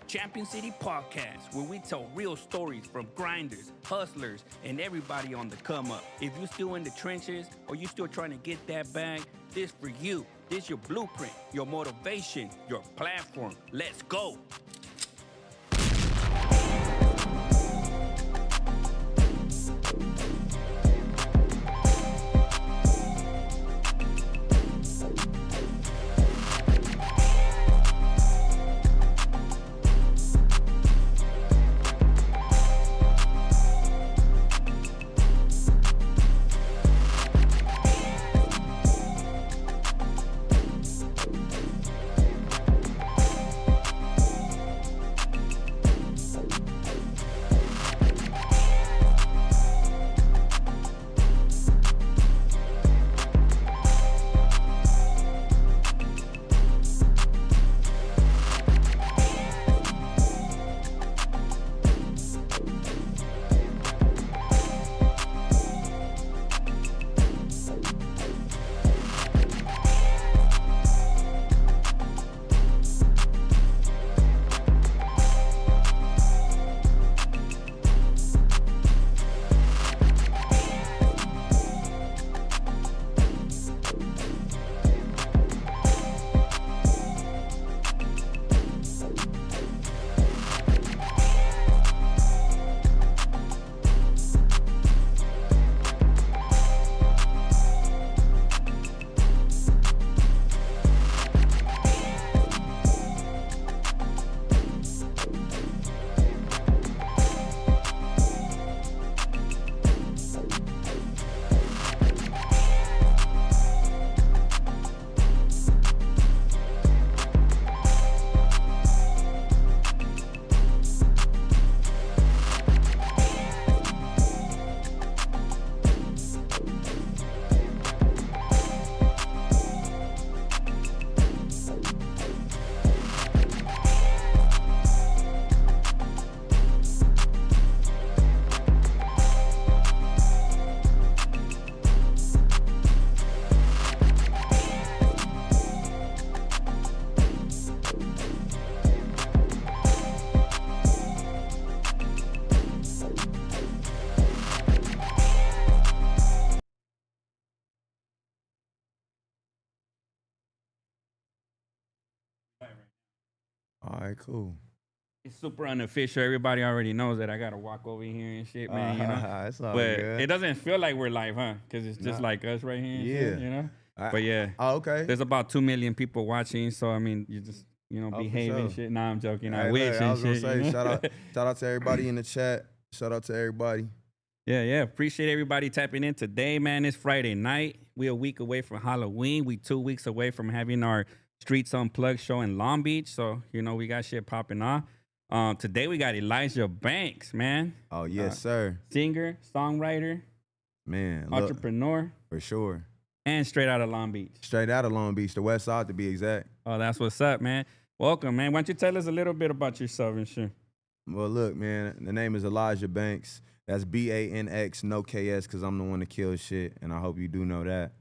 Champion City Podcast, where we tell real stories from grinders, hustlers, and everybody on the come up. If you're still in the trenches or you still trying to get that bag, this for you. This your blueprint, your motivation, your platform. Let's go. All right, cool. It's super unofficial. Everybody already knows that I gotta walk over here and shit, man. You know, It's all but good. it doesn't feel like we're live, huh? Because it's just like us right here. And shit, you know. But yeah. Oh, okay. There's about 2 million people watching, so I mean, you just behave and shit. Nah, I'm joking. I wish look, I was and gonna shit. say shout out to everybody in the chat. Shout out to everybody. Yeah. Appreciate everybody tapping in today, man. It's Friday night. We're a week away from Halloween. We 2 weeks away from having our Streets Unplugged show in Long Beach. So, we got shit popping off. Today we got Elijah Banx, man. Oh, yes, sir. Singer, songwriter, man, entrepreneur. For sure. And straight out of Long Beach. Straight out of Long Beach, the west side to be exact. Oh, that's what's up, man. Welcome, man. Why don't you tell us a little bit about yourself and shit? Well, look, man, the name is Elijah Banx. That's Banx, no KS, because I'm the one that kills shit, and I hope you do know that.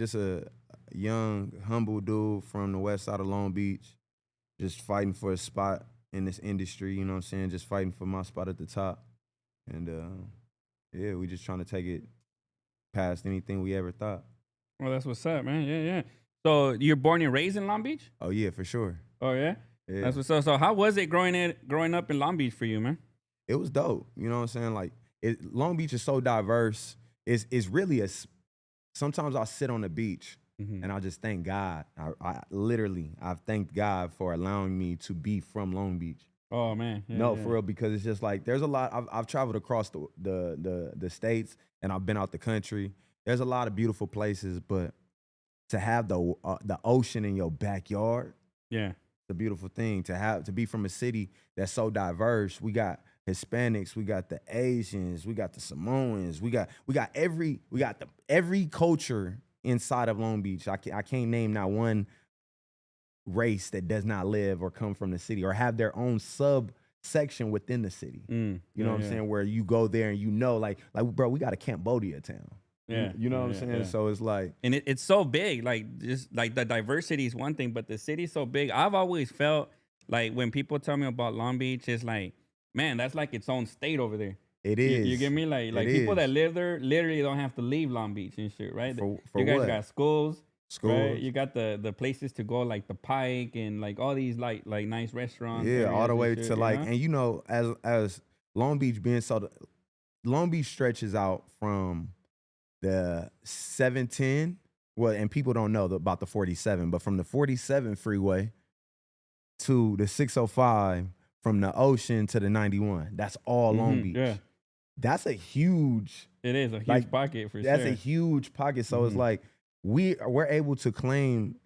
Just a young, humble dude from the west side of Long Beach, just fighting for a spot in this industry, you know what I'm saying? Just fighting for my spot at the top. And, we just trying to take it past anything we ever thought. Well, that's what's up, man. Yeah. So you're born and raised in Long Beach? Oh, yeah, for sure. Oh, yeah? Yeah. That's what's up. So how was it growing up in Long Beach for you, man? It was dope. You know what I'm saying? Like, Long Beach is so diverse. It's really sometimes I'll sit on the beach and I'll just thank God. I've thanked God for allowing me to be from Long Beach. Oh man. Yeah. For real, because it's just like there's a lot. I've traveled across the states and I've been out the country. There's a lot of beautiful places, but to have the ocean in your backyard, it's a beautiful thing. To be from a city that's so diverse. We got Hispanics, we got the Asians, we got the Samoans, we got every culture inside of Long Beach. I can't name not one race that does not live or come from the city or have their own subsection within the city. You know what I'm saying? Where you go there and like bro, we got a Cambodia town. Yeah. You know what I'm Yeah, saying? yeah. So it's like, And it's so big. Like just like the diversity is one thing, but the city's so big. I've always felt like when people tell me about Long Beach, it's like, man, that's like its own state over there. it You get is. me? It Like people that is. live there literally don't have to leave Long Beach and shit, right? For You guys what? got schools, right? Schools. You got the places to go like the Pike and like all these like nice restaurants Yeah, all areas the and way shit, to you like, know? and you know, as Long Beach being Long Beach stretches out from the 710. Well, and people don't know about the 47, but from the 47 freeway to the 605, from the ocean to the 91, that's all Long Yeah. Beach. That's a huge, It is a like, huge pocket for that's a sure. huge pocket. So it's Mhm. like we're able to claim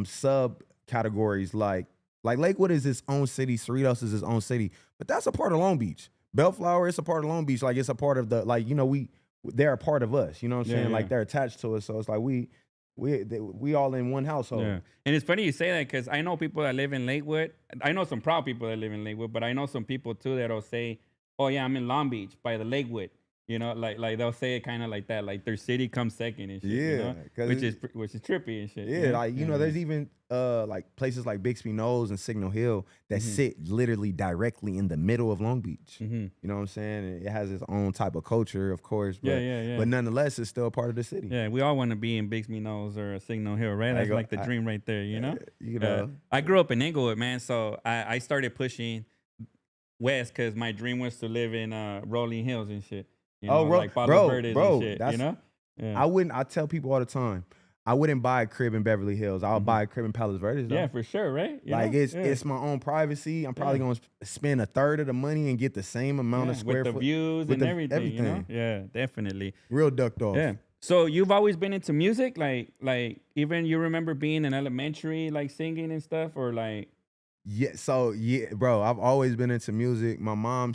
sub categories like Lakewood is its own city, Cerritos is its own city, but that's a part of Long Beach. Bellflower is a part of Long Beach, like it's a part of the like, you know, they're a part of us, you know what I'm Yeah, saying? yeah. Like they're attached to us. So it's like we all in one household. Yeah. And it's funny you say that because I know people that live in Lakewood. I know some proud people that live in Lakewood, but I know some people too that'll say, oh, yeah, I'm in Long Beach by the Lakewood. You know, like they'll say it kind of like that, like their city comes second and shit, you Yeah, know, because which is trippy and shit. yeah, Yeah, like you yeah, know, yeah. there's even like places like Bixby Knolls and Signal Hill that Mhm. sit literally directly in the middle of Long Beach. Mhm. You know what I'm saying? And it has its own type of culture, of course, Yeah, but yeah, yeah. but nonetheless, it's still a part of the city. Yeah, we all want to be in Bixby Knolls or Signal Hill, right? I That's go, like the dream right there, you know? you know, I grew up in Inglewood, man, so I started pushing west because my dream was to live in Rolling Hills and shit. You oh, know, like Palos Verdes and shit, you that's know? Yeah. I tell people all the time, I wouldn't buy a crib in Beverly Hills. I'll Mhm. buy a crib in Palos Verdes Yeah, though. for sure, right? You Like know? Yeah. it's my own privacy. I'm probably Yeah. gonna spend a third of the money and get the same amount of Yeah, with square the foot views with and everything, you know? everything. Yeah, definitely. Real ducked off. Yeah. So you've always been into music, like even you remember being in elementary, like singing and stuff, or like Yeah, so yeah, bro, I've always been into music. My mom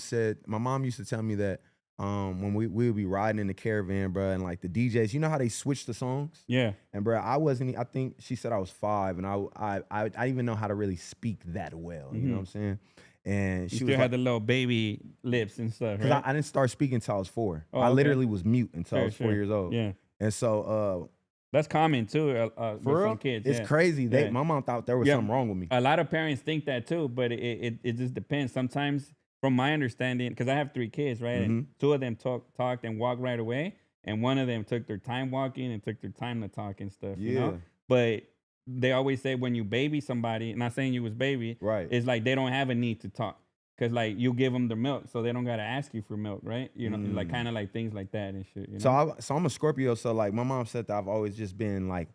used to tell me that when we would be riding in the caravan, bro, and like the DJs, you know how they switch the songs? yeah, And bro, I think she said I was 5 and I didn't even know how to really speak that well, you know what I'm saying? And you she still was had like, the little baby lips and stuff, because right? I didn't start speaking until I was 4. Oh, I okay. literally was mute until I Sure, was 4 sure. years old. Yeah, And so that's common too with for some real, kids. it's Yeah, crazy. yeah, My mom thought there was yeah. something wrong with me. A lot of parents think that too, but it just depends. Sometimes, from my understanding, because I have 3 kids, right, and Mm-hmm. 2 of them talked and walked right away, and one of them took their time walking and took their time to talk and stuff, you know. Yeah, But they always say when you baby somebody, not saying you was baby, right. it's like they don't have a need to talk. Cause like you give them their milk, so they don't gotta ask you for milk, right? You know, like Mm. kind of like things like that and shit. You So know? I'm a Scorpio, so like my mom said that I've always just been like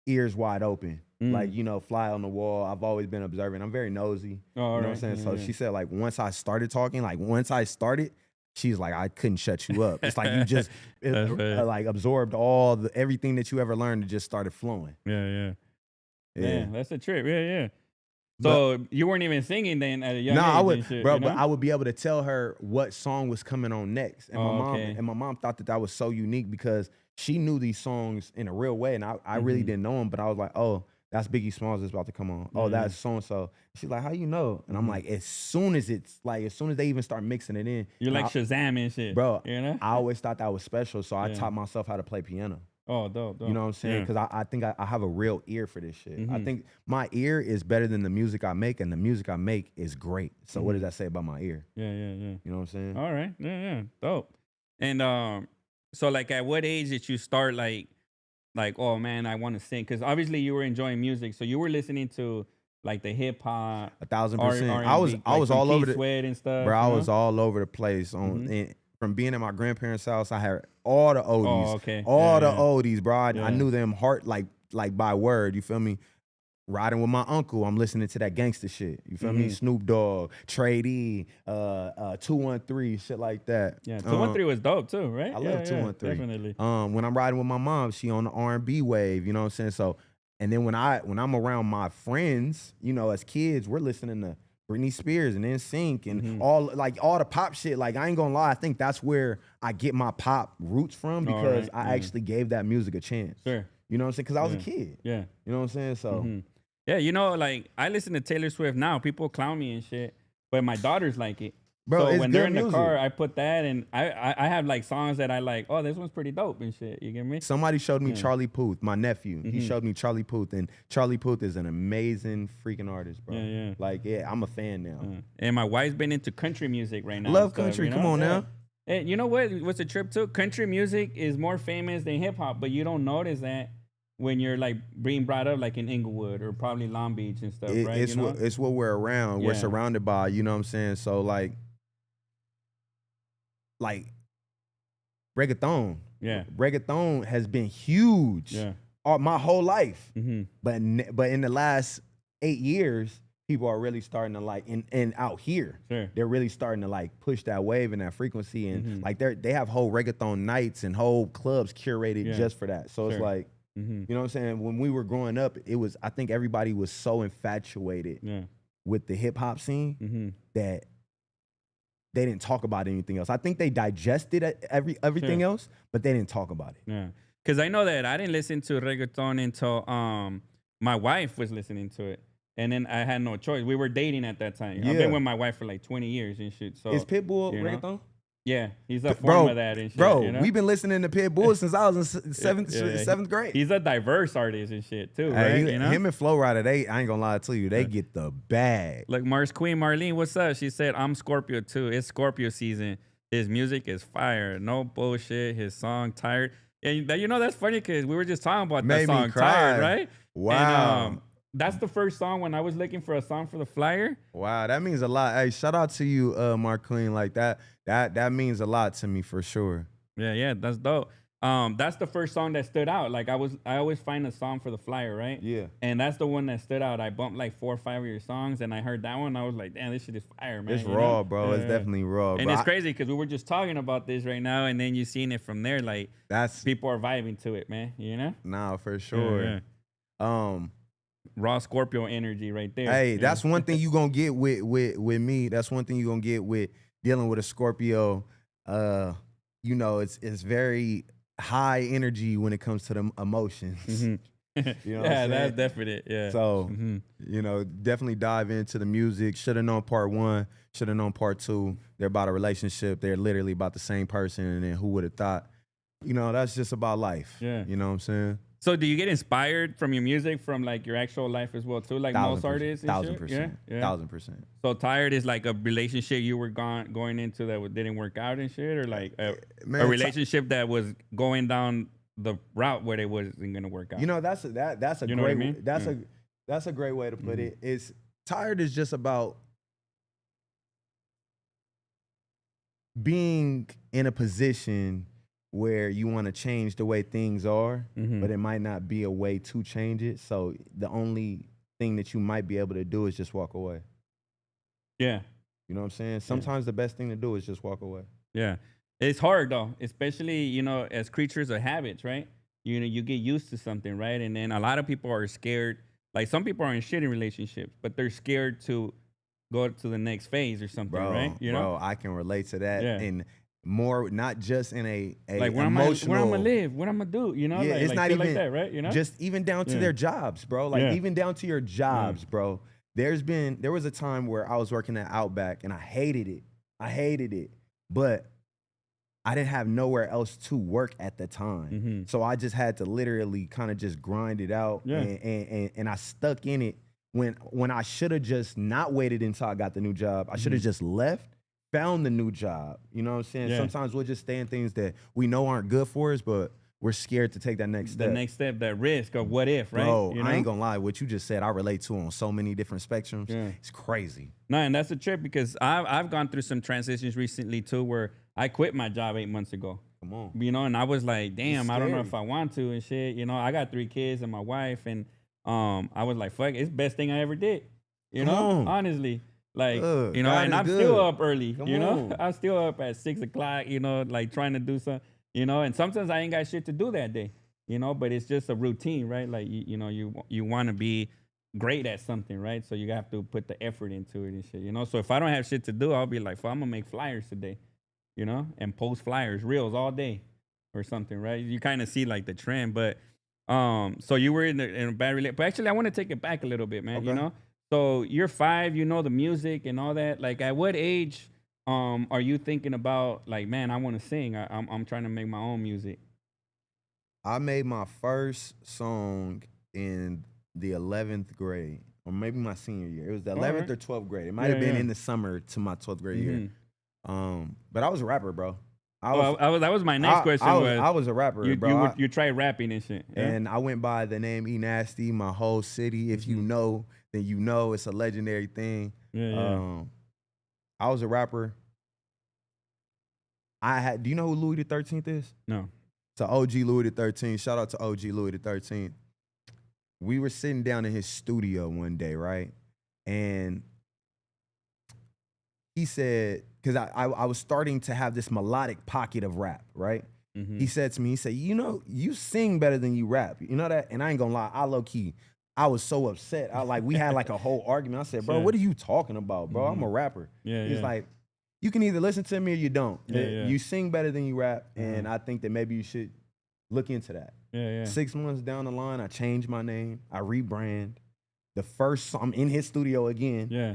ears wide open. Like, Mm. you know, fly on the wall. I've always been observant. I'm very nosy. Oh, all You know what I'm right. saying? Yeah, So yeah. she said like once I started talking, like once I started, she's like, I couldn't shut you up. It's like you just That's right. like absorbed everything that you ever learned and just started flowing. Yeah, yeah. Yeah. Man, that's a trip. Yeah, yeah. But So you weren't even singing then at a young no, I age would, and shit, bro. you But know? I would be able to tell her what song was coming on next, and Oh, okay. my mom thought that was so unique because she knew these songs in a real way, and I really Mhm. didn't know them. But I was like, oh, that's Biggie Smalls that's about to come on. Oh, Yeah, that's so and so. She's like, how you know? And I'm Mhm. like, as soon as they even start mixing it in, You're and like Shazam and shit, bro. you know? I always thought that was special, so I Yeah. taught myself how to play piano. Oh, dope, You dope. know what I'm saying? Yeah. Because I think I have a real ear for this shit. I Mhm. think my ear is better than the music I make, and the music I make is great. So what does Mhm. that say about my ear? Yeah, yeah, yeah. You know what I'm saying? All right. Yeah, yeah. Dope. And so like at what age did you start like oh man, I want to sing? Because obviously you were enjoying music, so you were listening to like the hip hop, 1,000%. R&B, I like was some all over Keith the Sweat and bro. stuff, you I was know? all over the place Mhm. from being at my grandparents' house. I had all the Oh, oldies, okay. all Yeah, the yeah. oldies, bro. I Yeah. knew them heart like by word. You feel me? Riding with my uncle, I'm listening to that gangster shit. You feel me? Mhm. Snoop Dogg, Trade E, 213, shit like that. Yeah. 213 was dope too, right? I Yeah, love yeah. 213. Definitely. When I'm riding with my mom, she on the R&B wave, you know what I'm saying? So, and then when I'm around my friends, you know, as kids, we're listening to Britney Spears and NSYNC and Mhm. all the pop shit. Like I ain't gonna lie, I think that's where I get my pop roots from All because right. I Yeah. actually gave that music a chance. Sure. You know what I'm saying? Because I was a Yeah. kid. Yeah. You know what I'm saying? So Mhm. Yeah, you know, like I listen to Taylor Swift now. People clown me and shit, but my daughters like it. Bro, So it's when they're good in the music. car, I put that, and I have like songs that I like. Oh, this one's pretty dope and shit. You get me? Somebody showed me Yeah. Charlie Puth, my nephew. He Mhm. showed me Charlie Puth, and Charlie Puth is an amazing freaking artist, bro. Yeah, yeah. Like, yeah, I'm a fan now. And my wife's been into country music right now. and Love stuff, country. you Come know? on now. And you know what? What's the trip too? Country music is more famous than hip hop, but you don't notice that when you're like being brought up like in Inglewood or probably Long Beach and stuff, right? It's You know? it's what we're around. We're Yeah. surrounded by. You know what I'm saying? So like reggaeton. Yeah. Reggaeton has been huge Yeah. all my whole life. Mm-hmm. But in the last 8 years, people are really starting to like and out here. Sure. They're really starting to like push that wave and that frequency and Mhm. like they have whole reggaeton nights and whole clubs curated Yeah. just for that. So it's Sure. like, Mm-hmm. you know what I'm saying? When we were growing up, I think everybody was so infatuated Yeah. with the hip hop scene Mm-hmm. that they didn't talk about anything else. I think they digested everything Sure. else, but they didn't talk about it. Yeah. Because I know that I didn't listen to reggaeton until my wife was listening to it. And then I had no choice. We were dating at that time. I've Yeah. been with my wife for like 20 years and shit. So Is Pitbull you know? reggaeton? Yeah, he's a form of that and shit. Bro, you know? we've been listening to Pitbull since I was in seventh Yeah. grade. He's a diverse artist and shit too, Hey, right? You know? him and Flo Rida, I ain't gonna lie to you, they get the bag. Like Mars Queen Marlene, what's up? She said, I'm Scorpio too. It's Scorpio season. His music is fire. No bullshit. His song, Tired. And you know, that's funny because we were just talking about Made that me song, cry. Tired, right? Wow. And, that's the first song when I was looking for a song for the flyer. Wow, that means a lot. Hey, shout out to you, Mark Queen. Like that means a lot to me for sure. Yeah, that's dope. That's the first song that stood out. Like I always find a song for the flyer, right? Yeah. And that's the one that stood out. I bumped like 4 or 5 of your songs, and I heard that one. I was like, damn, this shit is fire, man. It's you raw, know? bro. Yeah, It's yeah. definitely raw. And bro. it's crazy because we were just talking about this right now, and then you seen it from there. Like That's people are vibing to it, man. You know? nah for sure. Yeah. Raw Scorpio energy right there. Hey, you that's know? one thing you gonna get with me. That's one thing you gonna get with dealing with a Scorpio. You know, it's very high energy when it comes to the emotions. Mhm. You know what Yeah, I'm that's saying? definite. Yeah. So, Mhm. you know, definitely dive into the music. Should have known part 1, should have known part 2. They're about a relationship. They're literally about the same person. And then who would have thought? You know, that's just about life. Yeah. You know what I'm saying? So do you get inspired from your music from like your actual life as well too, like most artists? and shit? 1,000%. Yeah. 1,000%. So Tired is like a relationship you were going into that didn't work out and shit, or like a Man, relationship that was going down the route where it wasn't gonna work out. You know, that's a You know what I great mean? that's a great way to put it. It's Tired is just about being in a position where you want to change the way things are, Mhm. but it might not be a way to change it. So the only thing that you might be able to do is just walk away. Yeah. You know what I'm saying? Sometimes the best thing to do is just walk away. Yeah. It's hard though, especially, you know, as creatures of habits, right? You know, you get used to something, right? And then a lot of people are scared. Like some people are in shitty relationships, but they're scared to go to the next phase or something, right? You know? Bro, I can relate to that. Yeah. And more, not just in a Like where emotional, I'm gonna live, what I'm gonna do, you know? Yeah, like, it's like not shit even like that, right? You know? just even down to Yeah. their jobs, bro. Like Yeah. even down to your jobs, bro. There was a time where I was working at Outback and I hated it. But I didn't have nowhere else to work at the time. Mhm. So I just had to literally kind of just grind it out. Yeah. And I stuck in it when I should have just not waited until I got the new job. I should have just left, found the new job. You know what I'm saying? Yeah. Sometimes we'll just stay in things that we know aren't good for us, but we're scared to take that next step. The next step, that risk of what if, right? Bro, You know? I ain't gonna lie. What you just said, I relate to on so many different spectrums. Yeah. It's crazy. No, and that's a trip because I've gone through some transitions recently too, where I quit my job 8 months ago. Come on. You know, and I was like, damn, I don't know scary. if I want to and shit. You know, I got 3 kids and my wife, and I was like, fuck, it's the best thing I ever did. You Come know, on. honestly. Like, Look, you know, God and is I'm good. still up early, Come you know? on. I'm still up at 6 o'clock, you know, like trying to do something, you know, and sometimes I ain't got shit to do that day, you know, but it's just a routine, right? Like, you know, you want to be great at something, right? So you have to put the effort into it and shit, you know? So if I don't have shit to do, I'll be like, well, I'm going to make flyers today, you know, and post flyers, reels all day or something, right? You kind of see like the trend, but so you were in a bad relationship. But actually, I want to take it back a little bit, man, you Okay. know? So you're 5, you know the music and all that. Like, at what age are you thinking about like, man, I want to sing? I'm trying to make my own music. I made my first song in the 11th grade, or maybe my senior year. It was the All 11th right. or 12th grade. It might Yeah, have been yeah. in the summer to my 12th grade year. Mm-hmm. But I was a rapper, bro. I was Oh, that was my next question. I was a rapper, You bro. you tried rapping and shit. Yeah. And I went by the name E Nasty, my whole city. If you know, then you know it's a legendary thing. Yeah, yeah. I was a rapper. Do you know who Louis the 13th is? No. So OG Louis the 13th. Shout out to OG Louis the 13th. We were sitting down in his studio one day, right? And he said, because I was starting to have this melodic pocket of rap, right? He said to me, he said, you know, you sing better than you rap. You know that? And I ain't gonna lie, I low key, I was so upset. We had like a whole argument. I said, bro, Sure. what are you talking about, bro? I'm a rapper. Yeah, He's yeah. like, you can either listen to me or you don't. Yeah, yeah. You sing better than you rap, and I think that maybe you should look into that. Yeah, yeah. 6 months down the line, I changed my name. I rebrand. I'm in his studio again. Yeah.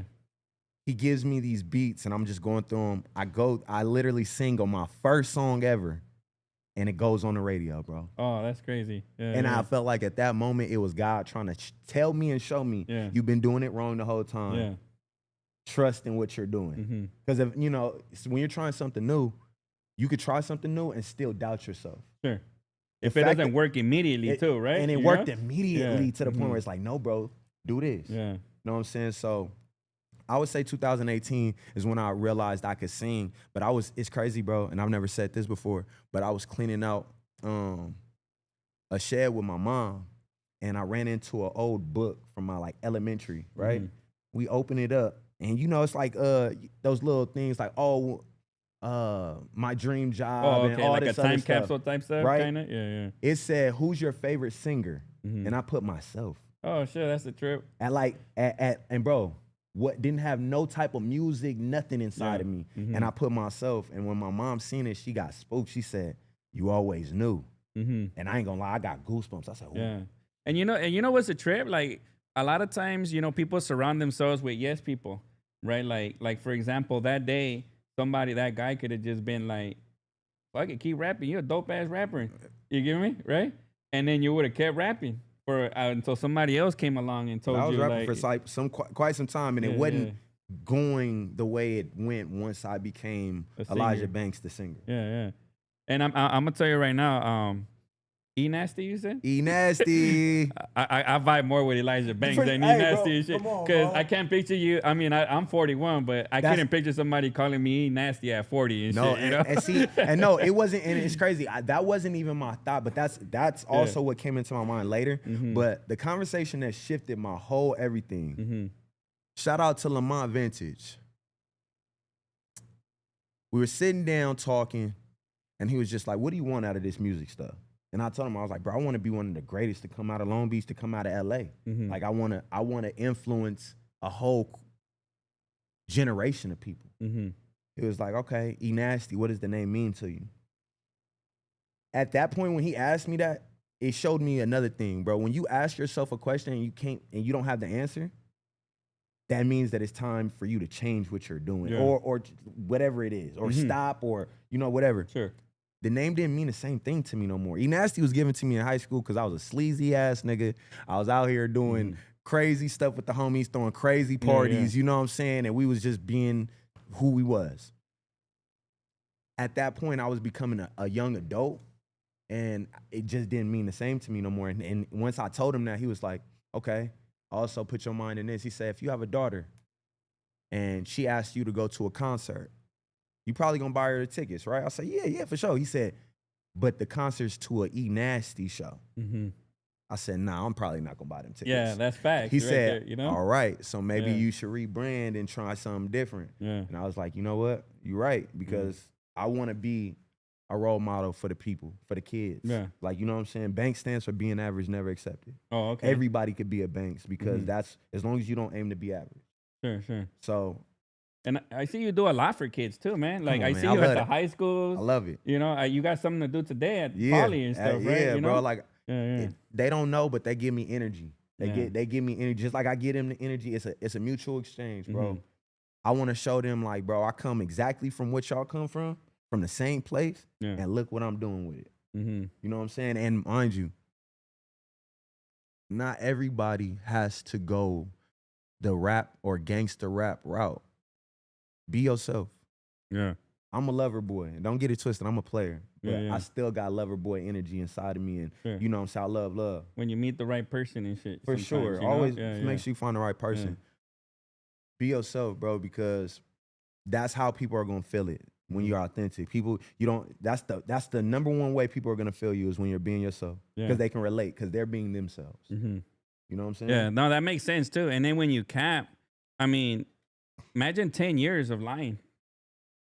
He gives me these beats, and I'm just going through them. I literally sing on my first song ever, and it goes on the radio, bro. Oh, that's crazy. Yeah, And yeah. I felt like at that moment, it was God trying to tell me and show me, Yeah. you've been doing it wrong the whole time. Yeah. Trust in what you're doing. Because if you know, when you're trying something new, you could try something new and still doubt yourself. Sure. If it doesn't work immediately too, right? And it You worked know? immediately to the point where it's like, no, bro, do this. Yeah. You know what I'm saying? So I would say 2018 is when I realized I could sing. But it's crazy, bro, and I've never said this before, but I was cleaning out a shed with my mom, and I ran into an old book from my like elementary, right? We opened it up, and you know, it's like those little things like, my dream job. Oh, and okay, all like a this other time stuff, capsule type stuff, right? kind of. Yeah, yeah. It said, "Who's your favorite singer?" And I put myself. Oh, shit, that's a trip. And bro, what didn't have no type of music, nothing inside of me. And I put myself, and when my mom seen it, she got spooked. She said, "You always knew." And I ain't gonna lie, I got goosebumps. I said, "Ooh." Yeah. And you know what's a trip? Like a lot of times, you know, people surround themselves with yes people, right? Like for example, that day, that guy could have just been like, fuck it, keep rapping. You're a dope ass rapper. You get me? Right? And then you would have kept rapping until somebody else came along and told you. I was rapping like, for quite some time, and it wasn't going the way it went once I became Elijah Banx, the singer. Yeah, yeah. And I'm gonna tell you right now, E Nasty, you said? E Nasty. I vibe more with Elijah Banx than E Hey, Nasty bro, and shit. come on, Because bro. I can't picture you. I mean, I'm 41, but I couldn't picture somebody calling me E Nasty at 40 and No, shit. You know? and no, it wasn't, and it's crazy. That wasn't even my thought, but that's also what came into my mind later. But the conversation that shifted my whole everything. Shout out to Lamont Vintage. We were sitting down talking, and he was just like, "What do you want out of this music stuff?" And I told him, I was like, "Bro, I want to be one of the greatest to come out of Long Beach, to come out of LA. Like I want to influence a whole generation of people." It was like, "Okay, E Nasty, what does the name mean to you?" At that point, when he asked me that, it showed me another thing, bro. When you ask yourself a question and you don't have the answer, that means that it's time for you to change what you're doing, or whatever it is, or stop, or whatever. Sure. The name didn't mean the same thing to me no more. E Nasty was given to me in high school because I was a sleazy ass nigga. I was out here doing crazy stuff with the homies, throwing crazy parties, you know what I'm saying? And we was just being who we was. At that point, I was becoming a young adult, and it just didn't mean the same to me no more. And once I told him that, he was like, "Okay, also put your mind in this." He said, "If you have a daughter and she asked you to go to a concert, you probably gonna buy her the tickets, right?" I said, yeah, for sure. He said, "But the concert's to a E Nasty show." I said, "Nah, I'm probably not gonna buy them tickets." Yeah, that's facts. He right said, there, you know? "All right, so maybe you should rebrand and try something different." Yeah. And I was like, "You know what? You're right, because I want to be a role model for the people, for the kids." Yeah. Like, you know what I'm saying? Banks stands for being average, never accepted. Oh, okay. Everybody could be a Banks, because that's, as long as you don't aim to be average. Sure. So, And I see you do a lot for kids too, man. Like on, I man. see I you at love the it. high schools. I love it. You know, you got something to do today at Yeah, Poly and stuff, right? Yeah, You know? bro. Like, yeah. they don't know, but they give me energy. Yeah. They give me energy, just like I give them the energy. It's a mutual exchange, bro. I want to show them like, bro, I come exactly from what y'all come from the same place, Yeah. and look what I'm doing with it. Mm-hmm. You know what I'm saying? And mind you, not everybody has to go the rap or gangster rap route. Be yourself. Yeah. I'm a lover boy. Don't get it twisted. I'm a player. But Yeah, yeah. I still got lover boy energy inside of me. And Sure. you know what I'm saying? I love. When you meet the right person and shit. For sometimes, sure. you know? Always Yeah, make sure you find the right person. Be yourself, bro, because that's how people are gonna feel it when you're authentic. People, you don't. That's the number one way people are gonna feel you is when you're being yourself, because they can relate, because they're being themselves. Mm-hmm. You know what I'm saying? Yeah, no, that makes sense too. And then when you cap, I mean, imagine 10 years of lying,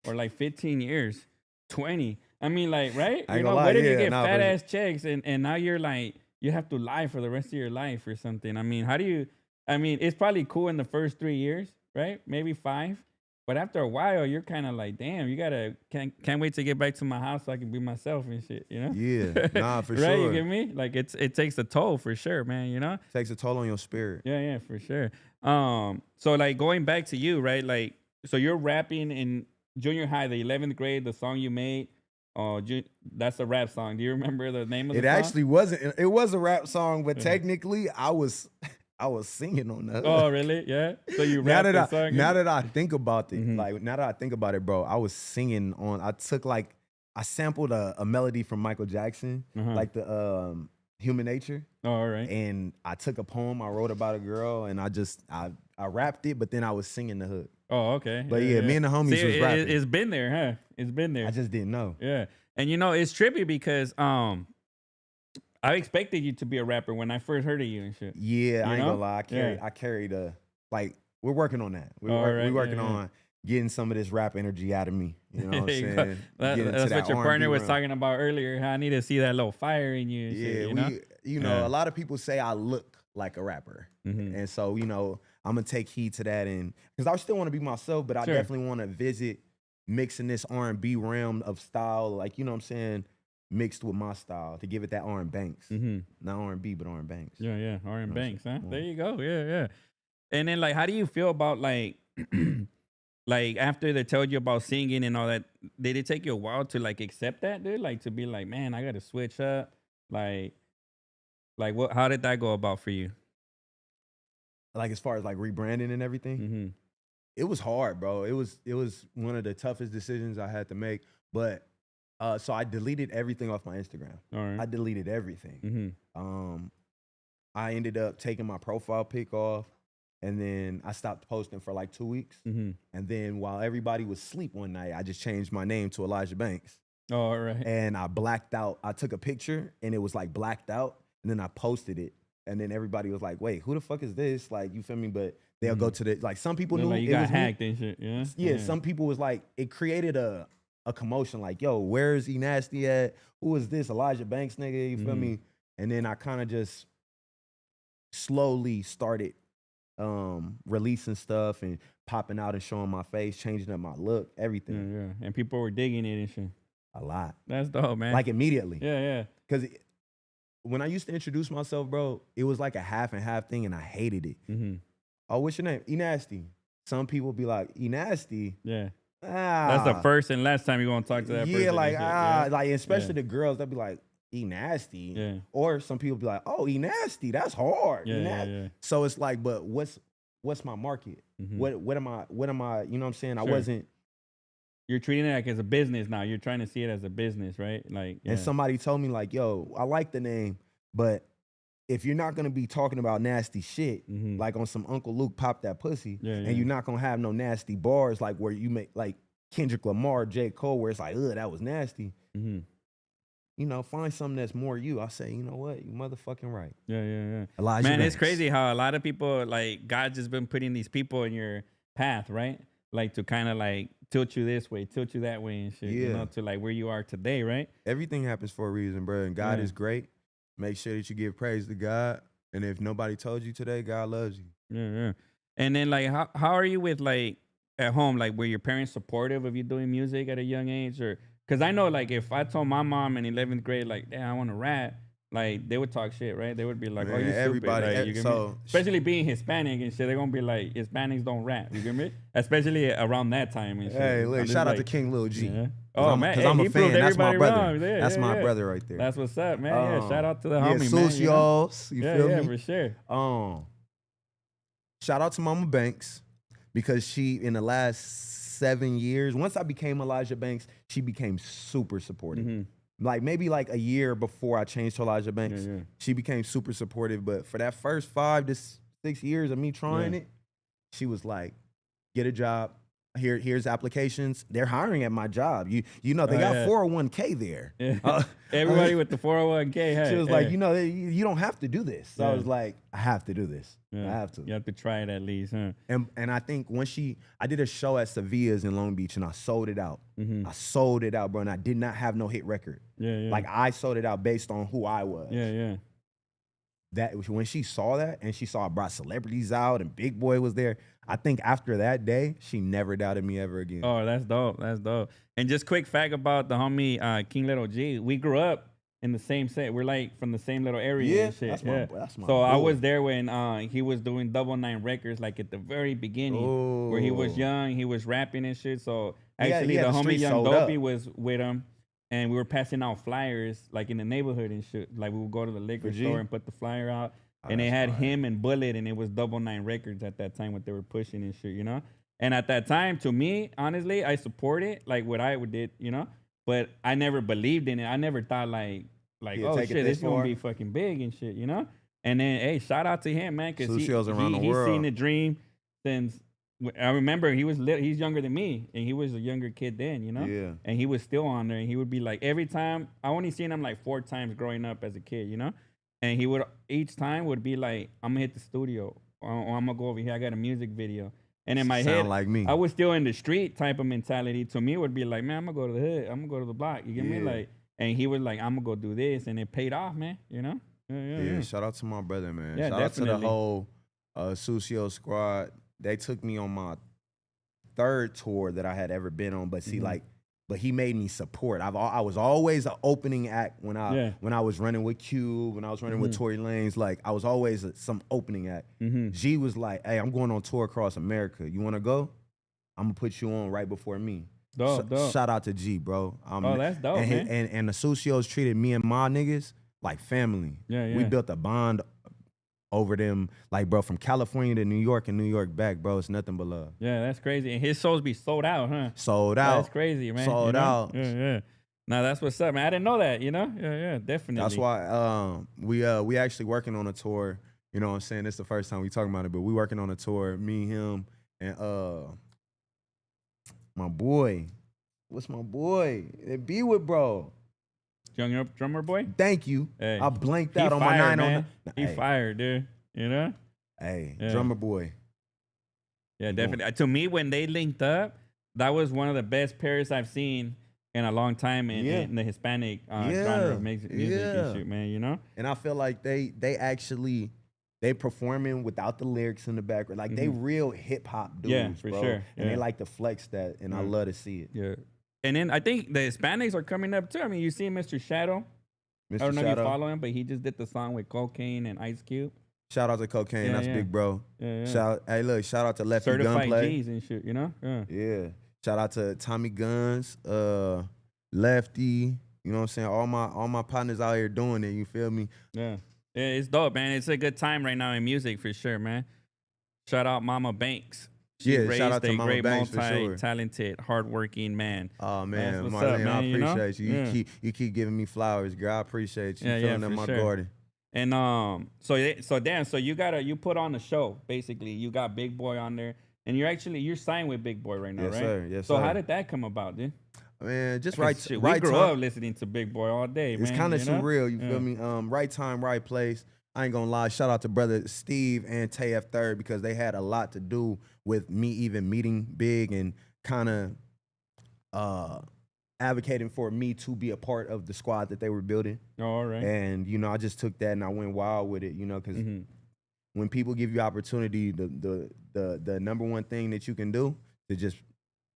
or like 15 years, 20. I mean, like, right? I ain't You gonna know, lie, what if you yeah, get nah, fat for sure. ass checks and now you're like, you have to lie for the rest of your life or something? I mean, how do you, I mean, it's probably cool in the first 3 years, right? Maybe 5. But after a while, you're kind of like, damn, you gotta, can't wait to get back to my house so I can be myself and shit, you know? Yeah, nah, for Right? sure. You get me? Like, it takes a toll for sure, man, you know? Takes a toll on your spirit. Yeah, yeah, for sure. So like going back to you, right? Like, so you're rapping in junior high, the 11th grade, the song you made. Oh, that's a rap song. Do you remember the name of the It song? actually wasn't. It was a rap song, but technically, I was singing on the hood. Oh, really? Yeah. So you now rapped that the song. now that I think about it, Mhm. like now that I think about it, bro, I was singing on. I took like I sampled a melody from Michael Jackson, like the Human Nature. Oh, all right. And I took a poem I wrote about a girl, and I rapped it, but then I was singing the hook. Oh, okay. But yeah, me and the homies was rapping. It's been there, huh? It's been there. I just didn't know. Yeah. And you know, it's trippy because I expected you to be a rapper when I first heard of you and shit. Yeah, I ain't know? gonna lie. I carried a like. We're working on that. We're working on getting some of this rap energy out of me. You know what I'm saying? That's what your partner was realm. talking about earlier. How I need to see that little fire in you. And Yeah, shit, you know? a lot of people say I look like a rapper, and so I'm gonna take heed to that, and because I still want to be myself, but I definitely want to visit mixing this R&B realm of style, like you know what I'm saying, mixed with my style to give it that Banx. Not R&B, but Banx. Yeah, yeah, Banx, huh? There you go. Yeah, yeah. And then like, how do you feel about like, like after they told you about singing and all that? Did it take you a while to like accept that, dude? Like to be like, man, I got to switch up. Like what? How did that go about for you? Like as far as like rebranding and everything, it was hard, bro. It was one of the toughest decisions I had to make. But so I deleted everything off my Instagram. All right. I deleted everything. I ended up taking my profile pic off, and then I stopped posting for like 2 weeks. And then while everybody was asleep one night, I just changed my name to Elijah Banx. Oh, all right. And I blacked out. I took a picture and it was like blacked out, and then I posted it. And then everybody was like, wait, who the fuck is this? Like, you feel me? But they'll go to the, like some people knew like you it got was hacked me. and shit, yeah? Yeah, some people was like, it created a commotion, like, yo, where's E Nasty at? Who is this? Elijah Banx nigga, you feel me? And then I kind of just slowly started releasing stuff and popping out and showing my face, changing up my look, everything. Yeah, yeah. And people were digging it and shit. A lot. That's dope, man. Like immediately. Yeah, yeah. Because when I used to introduce myself, bro, it was like a half and half thing, and I hated it. Oh, what's your name? E Nasty. Some people be like, E Nasty. Yeah. That's the first and last time you want to talk to that person. Yeah, like, yeah. like especially the girls, they'll be like, E Nasty. Yeah. Or some people be like, oh, E Nasty, that's hard. Yeah, yeah. So it's like, but what's my market? What am I, you know what I'm saying? I wasn't. You're treating it like as a business now. You're trying to see it as a business, right? Like, And somebody told me like, yo, I like the name, but if you're not gonna be talking about nasty shit, like on some Uncle Luke pop that pussy, and you're not gonna have no nasty bars like where you make like Kendrick Lamar, J. Cole, where it's like, ugh, that was nasty. You know, find something that's more you. I say, you know what, you motherfucking right. Yeah, yeah, yeah. Elijah Man, Banx. it's crazy how a lot of people, like, God's just been putting these people in your path, right? Like to kind of like tilt you this way, tilt you that way and shit, you know, to like where you are today, right? Everything happens for a reason, bro. And God is great. Make sure that you give praise to God. And if nobody told you today, God loves you. Yeah, yeah. And then like, how are you with like at home? Like, were your parents supportive of you doing music at a young age? Or because I know like if I told my mom in 11th grade, like, damn, I want to rap, like they would talk shit, right? They would be like, "Oh, Man, you stupid." everybody. Like, you get me? Especially being Hispanic and shit, they're gonna be like, "Hispanics don't rap." You get me? Especially around that time and shit. Hey, I'm look, just shout out like, to King Lil G. yeah. Cause Oh I'm, man, cause hey, I'm a he proved fan. That's my everybody brother. wrong. Yeah, That's yeah, my yeah. brother right there. That's what's up, man. Yeah, shout out to the yeah, homie, man. You know? Socios, you Yeah, feel yeah, me? for sure. Shout out to Mama Banks because she, in the last 7 years, once I became Elijah Banks, she became super supportive. Like maybe like a year before I changed to Elijah Banks, she became super supportive. But for that first 5 to 6 years of me trying it, she was like, "Get a job. Here's applications. They're hiring at my job. You know they got 401k there." Yeah. Everybody with the 401k. Hey, she was like, you don't have to do this. So I was like, I have to do this. I have to. You have to try it at least, huh? And I think I did a show at Sevilla's in Long Beach and I sold it out. I sold it out, bro, and I did not have no hit record. Like I sold it out based on who I was. That when she saw that and she saw I brought celebrities out and Big Boy was there, I think after that day, she never doubted me ever again. Oh, that's dope. That's dope. And just quick fact about the homie King Little G. We grew up in the same set. We're like from the same little area and shit. That's my so boy. I was there when he was doing 99 Records, like at the very beginning, where he was young, he was rapping and shit. So actually, the homie Young Dopey was with him. And we were passing out flyers like in the neighborhood and shit. Like we would go to the liquor store and put the flyer out. And they had him and Bullet, and it was 99 Records at that time, what they were pushing and shit, you know? And at that time, to me, honestly, I support it, like what I did, you know? But I never believed in it. I never thought like oh shit, this is gonna be fucking big and shit, you know? And then, hey, shout out to him, man, because he's seen the dream since. I remember he's younger than me, and he was a younger kid then, you know? Yeah. And he was still on there, and he would be like, every time, I only seen him like 4 times growing up as a kid, you know? And he would, each time would be like, I'm gonna hit the studio, or I'm gonna go over here, I got a music video. And in my head, like me. I was still in the street type of mentality. To me, it would be like, man, I'm gonna go to the hood, I'm gonna go to the block, you get me? Like, and he was like, I'm gonna go do this, and it paid off, man, you know? Yeah, shout out to my brother, man. Yeah, shout out to the whole Sucio squad. They took me on my 3rd tour that I had ever been on, but see, but he made me support. I was always an opening act when I was running with Cube, when I was running with Tory Lanez. Like I was always some opening act. G was like, "Hey, I'm going on tour across America. You want to go? I'm gonna put you on right before me." Dope. Shout out to G, bro. That's dope, man. And the Sucios treated me and my niggas like family. We built a bond over them, like, bro, from California to New York and New York back, bro. It's nothing but love. Yeah, that's crazy. And his shows be sold out, huh? Sold out. That's crazy, man. Sold out. Yeah. Now that's what's up, man. I didn't know that, you know? Yeah, definitely. That's why we actually working on a tour. You know what I'm saying? This is the first time we talking about it, but we working on a tour, me, him, and my boy. What's my boy? It be with bro. Young drummer boy? Thank you. Hey, I blanked out on my 9 man. on He fired, dude. You know? Hey, drummer boy. Yeah, definitely. To me, when they linked up, that was one of the best pairs I've seen in a long time in the Hispanic genre of music and shit, man, you know? And I feel like they performing without the lyrics in the background. Like, they real hip-hop dudes, for bro. sure. And they like to flex that, and I love to see it. Yeah. And then I think the Hispanics are coming up, too. I mean, you see Mr. Shadow. I don't know if you follow him, but he just did the song with Cocaine and Ice Cube. Shout out to Cocaine. That's big, bro. Yeah. Shout out to Lefty Certified Gunplay. G's and shit, you know? Yeah. Shout out to Tommy Guns, Lefty. You know what I'm saying? All my partners out here doing it. You feel me? Yeah, it's dope, man. It's a good time right now in music for sure, man. Shout out Mama Banx. She raised shout out to a Mama great, Banx for sure. multi-talented, hardworking man. Oh man, Marlene, up, man, I appreciate you. Yeah. You keep giving me flowers, girl. I appreciate you filling up my sure. garden. And so you put on a show basically. You got Big Boy on there, and you're signed with Big Boy right now, yes, right? Sir. Yes, so sir. how did that come about, dude? Man, just We right grew time. up listening to Big Boy all day, man. It's kind of surreal, you Yeah. feel me? Right time, right place. I ain't gonna lie. Shout out to brother Steve and Tay F3rd because they had a lot to do with me even meeting Big and kind of advocating for me to be a part of the squad that they were building. Oh, all right. And you know, I just took that and I went wild with it. You know, because when people give you opportunity, the number one thing that you can do to just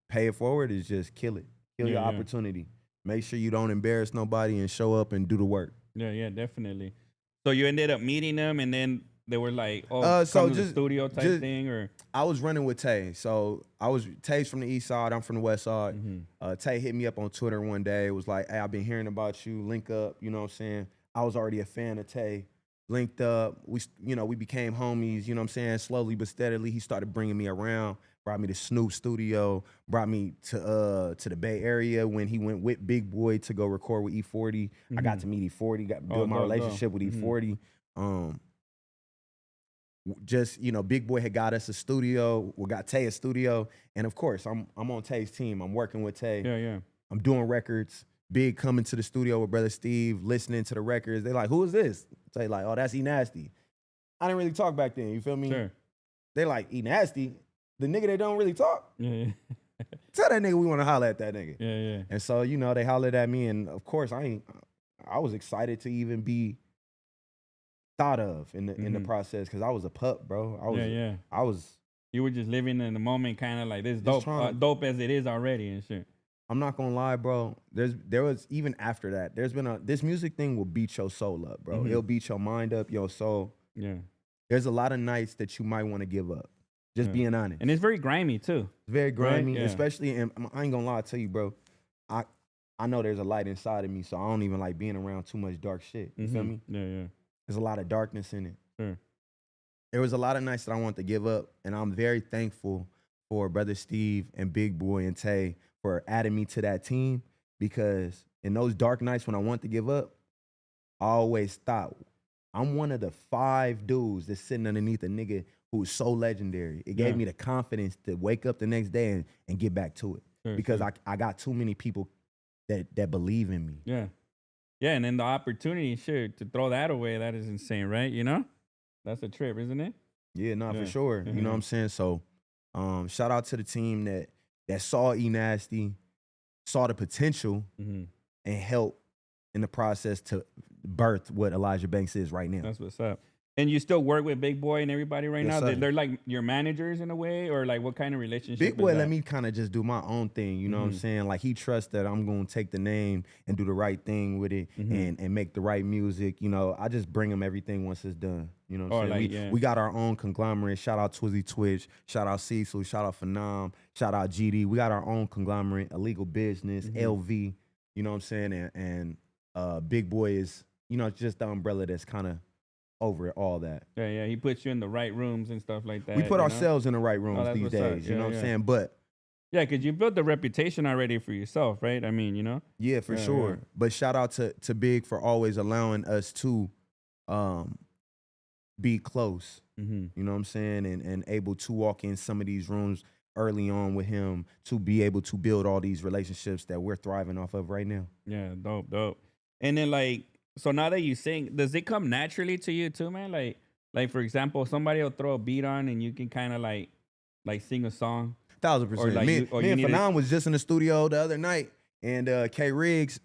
pay it forward is just kill it. Kill your opportunity. Make sure you don't embarrass nobody and show up and do the work. Yeah, definitely. So you ended up meeting them, and then they were like, "Oh, So come to the studio" type just thing, or I was running with Tay. So Tay's from the east side. I'm from the west side. Tay hit me up on Twitter one day. It was like, hey, I've been hearing about you. Link up. You know what I'm saying? I was already a fan of Tay. Linked up. We became homies. You know what I'm saying? Slowly but steadily, he started bringing me around. Brought me to Snoop Studio. Brought me to the Bay Area when he went with Big Boy to go record with E40. I got to meet E40. Build my relationship with E40. Just Big Boy had got us a studio. We got Tay a studio, and of course, I'm on Tay's team. I'm working with Tay. yeah. I'm doing records. Big coming to the studio with brother Steve, listening to the records. They like, who is this? Tay like, oh, that's E Nasty. I didn't really talk back then. You feel me? Sure. They like E Nasty, the nigga that don't really talk. Yeah. Tell that nigga we want to holler at that nigga. Yeah. And so they hollered at me, and of course, I was excited to even be thought of in the process because I was a pup, bro. I was. You were just living in the moment, kind of like this dope as it is already and shit. I'm not gonna lie, bro. There was even after that. There's been this music thing will beat your soul up, bro. It'll beat your mind up, your soul. Yeah. There's a lot of nights that you might want to give up. Just being honest. And it's very grimy too. It's very grimy, right? Yeah. especially. And I ain't gonna lie to you, bro. I know there's a light inside of me, so I don't even like being around too much dark shit. You feel me? Yeah. There's a lot of darkness in it. Sure. There was a lot of nights that I wanted to give up, and I'm very thankful for Brother Steve and Big Boy and Tay for adding me to that team, because in those dark nights when I want to give up, I always thought I'm one of the 5 dudes that's sitting underneath a nigga who's so legendary. It gave me the confidence to wake up the next day and get back to it, because I got too many people that believe in me. Yeah. Yeah, and then the opportunity, sure, to throw that away, that is insane, right? You know? That's a trip, isn't it? Yeah, for sure. You know what I'm saying? So shout out to the team that saw E Nasty, saw the potential, and helped in the process to birth what Elijah Banx is right now. That's what's up. And you still work with Big Boy and everybody right Yes, now? sir. They're like your managers in a way, or like what kind of relationship Big Boy is let that? me kind of just do my own thing, you know what I'm saying? Like, he trusts that I'm going to take the name and do the right thing with it and make the right music. I just bring him everything once it's done. You know what I'm saying? We got our own conglomerate. Shout out Twizzy Twitch. Shout out Cecil. Shout out Phenom. Shout out GD. We got our own conglomerate, Illegal Business, LV. You know what I'm saying? And Big Boy is, just the umbrella that's kind of over all that. Yeah. He puts you in the right rooms and stuff like that. We put ourselves in the right rooms these days. You know what I'm saying? But yeah, because you built the reputation already for yourself, right? I mean, Yeah, for sure. Yeah. But shout out to Big for always allowing us to be close. You know what I'm saying? And able to walk in some of these rooms early on with him to be able to build all these relationships that we're thriving off of right now. Yeah, dope. And then so now that you sing, does it come naturally to you too, man? Like for example, somebody will throw a beat on and you can kind of like sing a song. 1,000%. Me and Phenom was just in the studio the other night, and K Riggs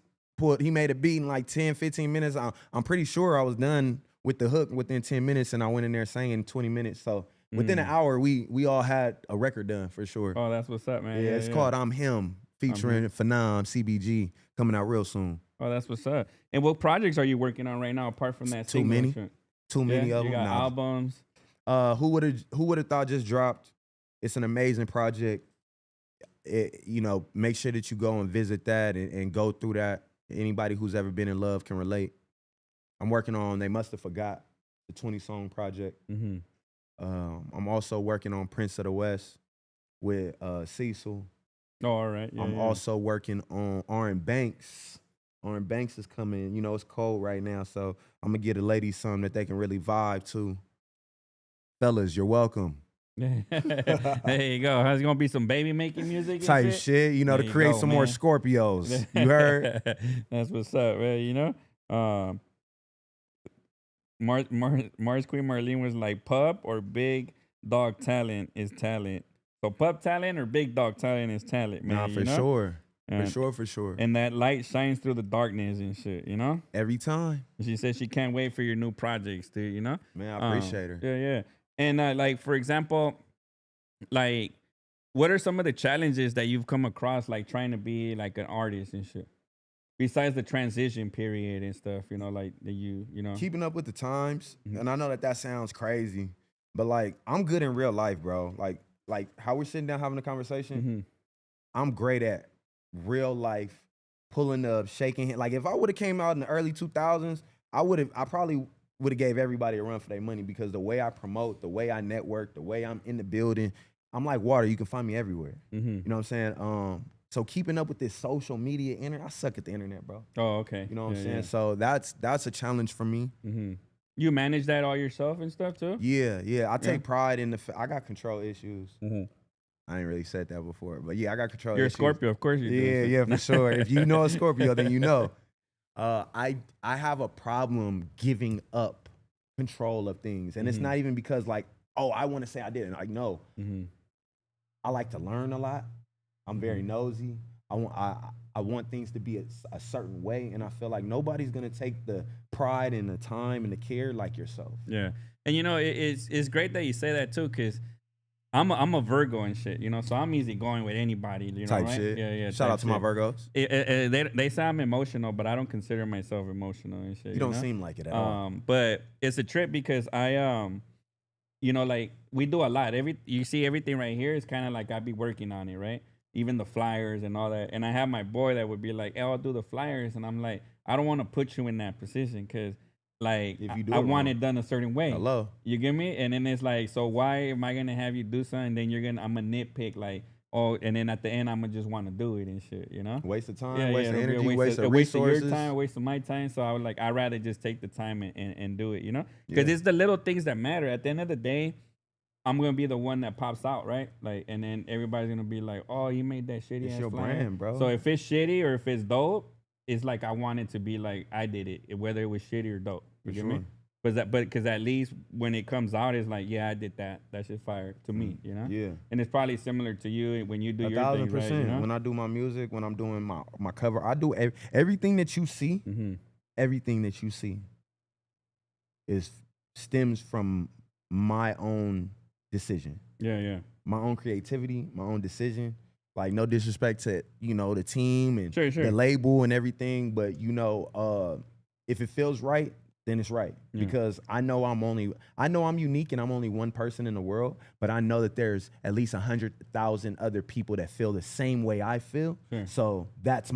he made a beat in like 10, 15 minutes. I'm pretty sure I was done with the hook within 10 minutes, and I went in there singing 20 minutes. So within an hour, we all had a record done for sure. Oh, that's what's up, man. Yeah, it's called I'm Him, featuring Phenom, CBG, coming out real soon. Oh, that's what's up. And what projects are you working on right now apart from that? Too many of them. You got albums. Who would have thought just dropped? It's an amazing project. Make sure that you go and visit that and go through that. Anybody who's ever been in love can relate. I'm working on They Must Have Forgot, the 20-song project. I'm also working on Prince of the West with Cecil. Oh, all right. Yeah, I'm also working on Aaron Banx. Aaron Banx is coming. It's cold right now, so I'm going to get the ladies something that they can really vibe to. Fellas, you're welcome. There you go. How's it going to be some baby making music? Type shit, to create some more Scorpios. You heard? That's what's up, man. Mars Queen Marlene was like, pup or big dog talent is talent. So pup talent or big dog talent is talent, man. Nah, for sure. For sure. And that light shines through the darkness and shit, Every time. She said she can't wait for your new projects, dude, Man, I appreciate her. Yeah. And for example, what are some of the challenges that you've come across, like trying to be like an artist and shit? besides the transition period and stuff, you know, like that you know. Keeping up with the times, Mhm. and I know that sounds crazy, but like I'm good in real life, bro. Like how we're sitting down having a conversation. Mhm. I'm great at real life, pulling up, shaking hand. Like if I would have came out in the early 2000s, I probably would have gave everybody a run for their money because the way I promote, the way I network, the way I'm in the building, I'm like water. You can find me everywhere. Mhm. You know what I'm saying? So keeping up with this social media internet, I suck at the internet, bro. Oh, okay. You know what I'm Yeah, saying? yeah. So that's a challenge for me. Mhm. You manage that all yourself and stuff too? Yeah, yeah. I Yeah. take pride in I got control issues. Mhm. I ain't really said that before, but yeah, I got control You're a issues. Scorpio, of course you do. Yeah, So. yeah, for sure. If you know a Scorpio, then you know. I have a problem giving up control of things, and it's Mhm. not even because like, oh, I want to say I did it. Like, no, Mhm. I like to learn a lot. I'm very nosy. I want things to be a certain way, and I feel like nobody's gonna take the pride and the time and the care like yourself. Yeah. And you know, it's great that you say that too, because I'm a Virgo and shit, you know, so I'm easy going with anybody, you know, Type right? shit. Yeah, yeah. Shout type out to my shit. Virgos. They say I'm emotional, but I don't consider myself emotional and shit. You don't know? seem like it at all. But it's a trip because you know, like we do a lot. You see everything right here is kind of like I be working on it, right? Even the flyers and all that. And I have my boy that would be like, "Hey, I'll do the flyers," and I'm like, I don't want to put you in that position because like If you do I it want wrong. it done a certain way. Hello. You get me? And then it's like, so why am I gonna have you do something? Then I'm gonna nitpick like, oh, and then at the end I'm gonna just want to do it and shit, you know? Waste of time, Yeah, waste yeah, of it'll be energy, waste of a waste of your resources. time, a waste of my time. So I would like, I'd rather just take the time and do it, you know? Because Yeah. it's the little things that matter. At the end of the day, I'm gonna be the one that pops out, right? Like, and then everybody's gonna be like, "Oh, you made that shitty It's ass your flyer." brand, bro. So if it's shitty or if it's dope, it's like I want it to be like I did it, whether it was shitty or dope. You For get sure. me? Because at least when it comes out, it's like, yeah, I did that. That shit fire to me, you know? Yeah. And it's probably similar to you when you do your thing, right? 1,000%. You know? When I do my music, when I'm doing my cover, I do everything that you see. Mm-hmm. Everything that you see is stems from my own decision, Yeah, yeah. my own creativity, my own decision. Like no disrespect to the team and Sure, sure. the label and everything, but if it feels right, then it's right. Yeah. Because I know I'm unique and I'm only one person in the world, but I know that there's at least 100,000 other people that feel the same way I feel. Sure. So that's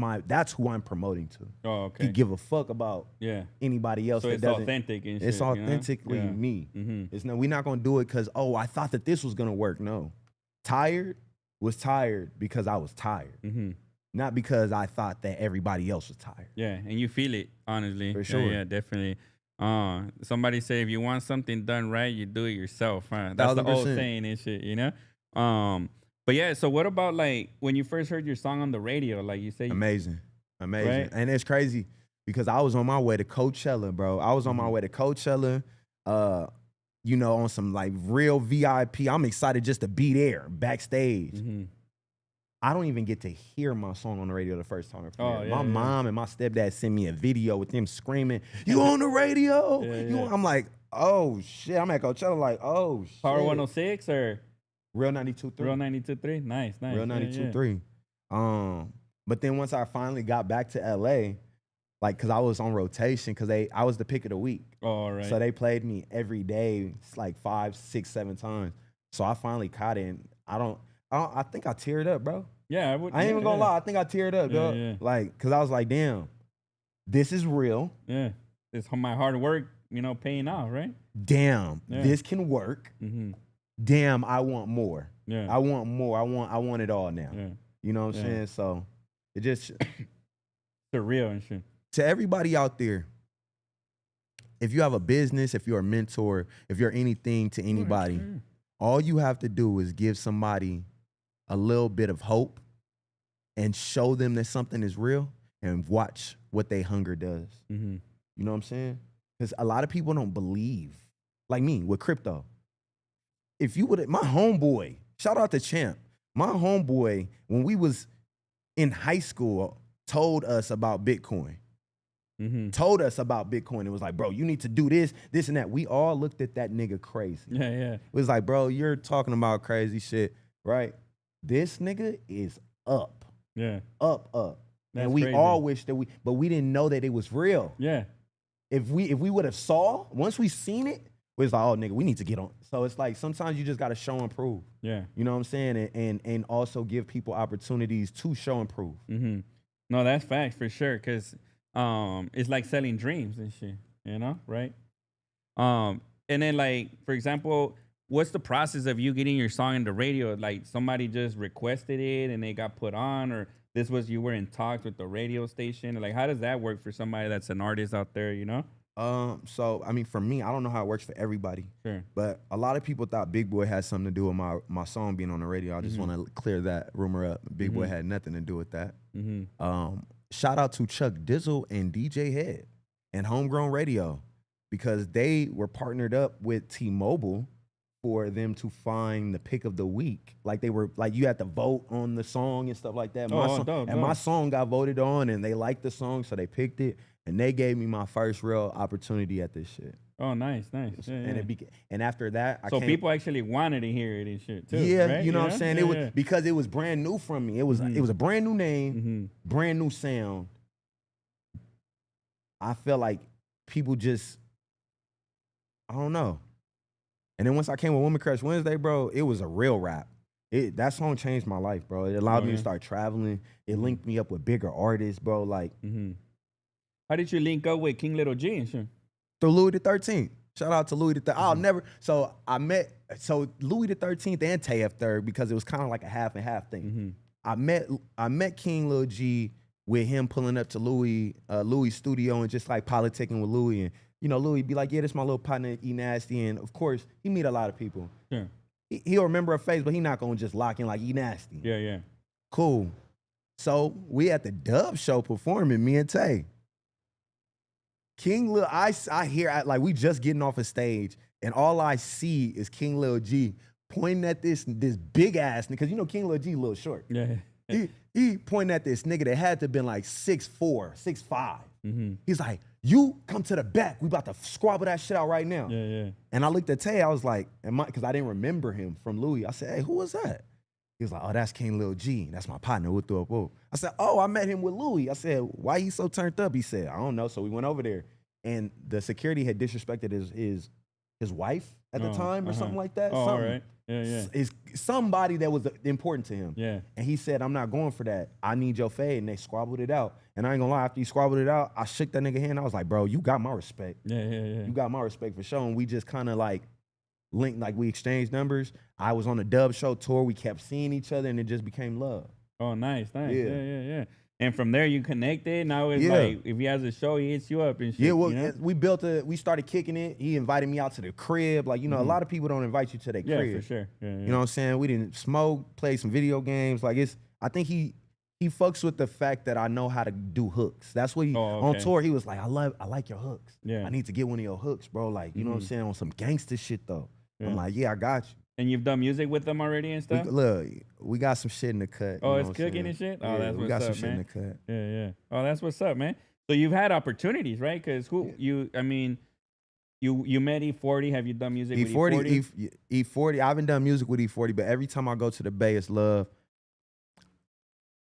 who I'm promoting to. Oh, okay. He give a fuck about Yeah. anybody else So that it's doesn't. authentic and shit. It's you know? authentically Yeah. me. Mm-hmm. We're not gonna do it because I thought that this was gonna work. No, tired was tired because I was tired, Mm-hmm. not because I thought that everybody else was tired. Yeah, and you feel it, honestly. For sure. Yeah, definitely. Somebody say if you want something done right, you do it yourself, huh? That's the old 1,000%. saying and shit, you know? But yeah, so what about like when you first heard your song on the radio? Like you say Amazing, Right? and it's crazy because I was on my way to Coachella, bro. I was on my way to Coachella. On some like real VIP. I'm excited just to be there backstage. Mm-hmm. I don't even get to hear my song on the radio the first time. Oh, yeah, my yeah. mom and my stepdad sent me a video with them screaming, "You on the radio?" Yeah. I'm like, "Oh shit!" I'm at Coachella, like, "Oh shit." Power 106 or Real 92.3. Real 92.3? Nice. Real Yeah, 92.3. But then once I finally got back to LA, like, cause I was on rotation, cause I was the pick of the week. Oh, all right. So they played me every day, it's like 5, 6, 7 times. So I finally caught it. And I think I teared up, bro. Yeah, I would. I ain't even gonna lie. I think I teared up, Yeah, dog. yeah. Like, cause I was like, damn, this is real. Yeah. It's my hard work, paying off, right? Damn, Yeah. this can work. Mm-hmm. Damn, I want more. Yeah. I want more. I want it all now. Yeah. You know what I'm Yeah. saying? So it just Surreal and shit. to everybody out there, if you have a business, if you're a mentor, if you're anything to anybody, all you have to do is give somebody a little bit of hope and show them that something is real and watch what they hunger does. Mm-hmm. You know what I'm saying? Because a lot of people don't believe, like me with crypto. If you would, my homeboy, shout out to Champ, my homeboy, when we was in high school, told us about Bitcoin. Mm-hmm. Told us about Bitcoin. It was like, bro, you need to do this, this, and that. We all looked at that nigga crazy. Yeah, yeah. It was like, bro, you're talking about crazy shit, right? This nigga is up. Yeah. Up. and we crazy. all wish that but we didn't know that it was real. Yeah. If we would have once we seen it, we was like, oh nigga, we need to get on. So it's like sometimes you just gotta show and prove. Yeah. You know what I'm saying? And also give people opportunities to show and prove. Mm-hmm. No, that's facts for sure. Cause it's like selling dreams and shit. You know, right? And then like, for example, what's the process of you getting your song in the radio? Like somebody just requested it and they got put on, or you were in talks with the radio station? Like, how does that work for somebody that's an artist out there, you know? So I mean, for me, I don't know how it works for everybody. Sure. But a lot of people thought Big Boy had something to do with my song being on the radio. I just want to clear that rumor up. Big Boy had nothing to do with that. Shout out to Chuck Dizzle and DJ Head and Homegrown Radio, because they were partnered up with T-Mobile for them to find the pick of the week. Like they were like, you had to vote on the song and stuff like that. My song got voted on and they liked the song, so they picked it. And they gave me my first real opportunity at this shit. Oh, nice. Yeah, and after that, people actually wanted to hear it and shit too. Yeah, right? you know what I'm saying? It was because it was brand new from me. It was a brand new name, brand new sound. I felt like people just, I don't know. And then once I came with Woman Crush Wednesday, bro, it was a real rap. That song changed my life, bro. It allowed me to start traveling. It linked me up with bigger artists, bro. Like, how did you link up with King Little G and shit? Through Louis the 13th. Shout out to Louis the 13th. I'll never. So I met Louis the 13th and Tayef Third, because it was kind of like a half and half thing. I met King Lil G with him pulling up to Louis studio and just like politicking with Louis, and you know, Louis be like, yeah, this my little partner, E Nasty. And of course, he meet a lot of people. Yeah. He'll remember a face, but he not gonna just lock in like E Nasty. Yeah. Cool. So we at the Dub show performing, me and Tay. King Lil, I hear, like, we just getting off a stage, and all I see is King Lil G pointing at this big ass, because you know King Lil G a little short. Yeah. He pointing at this nigga that had to have been like 6'4", 6'5". He's like, you come to the back. We about to squabble that shit out right now. Yeah. And I looked at Tay. I was like, because I didn't remember him from Louis. I said, hey, who was that? He was like, oh, that's King Lil G. That's my partner. We'll throw up. Whoa. I said, oh, I met him with Louis. I said, why he so turned up? He said, I don't know. So we went over there, and the security had disrespected his wife at the time or something like that. Oh, something. all right. Yeah. Is somebody that was important to him. Yeah. And he said, I'm not going for that. I need your fade. And they squabbled it out. And I ain't gonna lie, after he squabbled it out, I shook that nigga hand. I was like, bro, you got my respect. Yeah. You got my respect for sure. And we just kind of like linked, like we exchanged numbers. I was on the Dub show tour. We kept seeing each other, and it just became love. Oh, nice. Yeah. And from there, you connected. Now it's like, if he has a show, he hits you up and shit. Yeah, well, you know? we started kicking it. He invited me out to the crib. Like, you know, a lot of people don't invite you to their crib. Yeah, for sure. Yeah. You know what I'm saying? We didn't smoke, play some video games. Like, I think he fucks with the fact that I know how to do hooks. That's what on tour, he was like, I like your hooks. Yeah. I need to get one of your hooks, bro. Like, you know what I'm saying? On some gangster shit, though. Yeah. I'm like, yeah, I got you. And you've done music with them already and stuff? We got some shit in the cut. Oh, it's cooking and shit? Oh, that's what's up, man. We got some shit in the cut. Yeah. Oh, that's what's up, man. So you've had opportunities, right? Because you met E40. Have you done music with E40? E40. I haven't done music with E40, but every time I go to the Bay, it's love.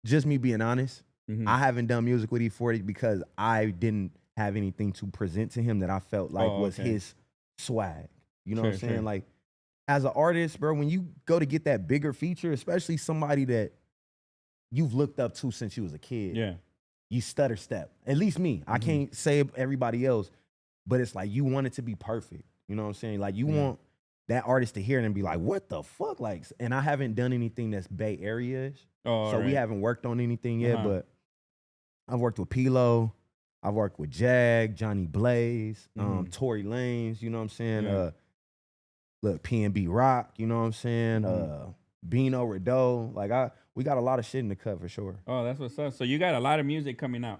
Just me being honest, I haven't done music with E40 because I didn't have anything to present to him that I felt like was his swag. You know what I'm saying? Sure. Like, as an artist, bro, when you go to get that bigger feature, especially somebody that you've looked up to since you was a kid, you stutter step. At least me. I can't say everybody else, but it's like you want it to be perfect. You know what I'm saying? Like, you want that artist to hear it and be like, what the fuck? Like, and I haven't done anything that's Bay Area-ish. So we haven't worked on anything yet, but I've worked with P-Lo. I've worked with Jag, Johnny Blaze, Tory Lanez, you know what I'm saying? Look, PNB Rock, you know what I'm saying? Bino Rideau. Like, we got a lot of shit in the cut for sure. Oh, that's what's up. So you got a lot of music coming out.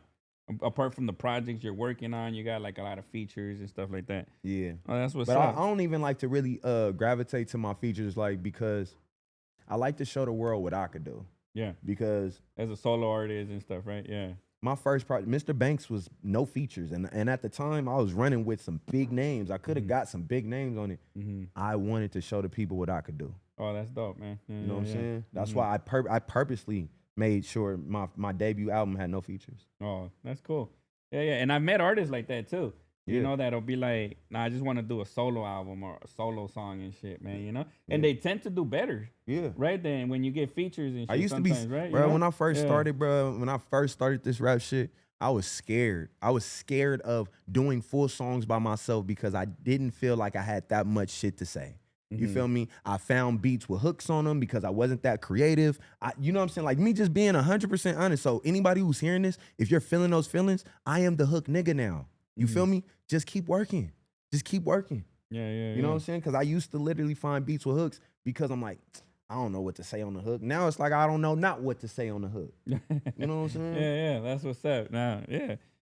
Apart from the projects you're working on, you got like a lot of features and stuff like that. Yeah. Oh, that's what's up. But I don't even like to really gravitate to my features, like, because I like to show the world what I could do. Yeah. Because as a solo artist and stuff, right? Yeah. My first project, Mr. Banks, was no features. And at the time, I was running with some big names. I could have got some big names on it. I wanted to show the people what I could do. Oh, that's dope, man. You know what I'm saying? That's why I purposely made sure my debut album had no features. Oh, that's cool. Yeah, yeah. And I've met artists like that too. You Yeah. know, that'll be like, nah, I just want to do a solo album or a solo song and shit, man. You know, and Yeah. they tend to do better, Yeah. right? Then when you get features and shit, I used to be, right? bro. You know? When I first Yeah. started, bro. When I first started this rap shit, I was scared. I was scared of doing full songs by myself because I didn't feel like I had that much shit to say. You feel me? I found beats with hooks on them because I wasn't that creative. You know what I'm saying? Like me just being 100% honest. So anybody who's hearing this, if you're feeling those feelings, I am the hook nigga now. You feel me? Just keep working. Just keep working. Yeah, yeah. You know what I'm saying? Because I used to literally find beats with hooks because I'm like, I don't know what to say on the hook. Now it's like I don't know not what to say on the hook. You know what I'm saying? Yeah, that's what's up. Nah, yeah.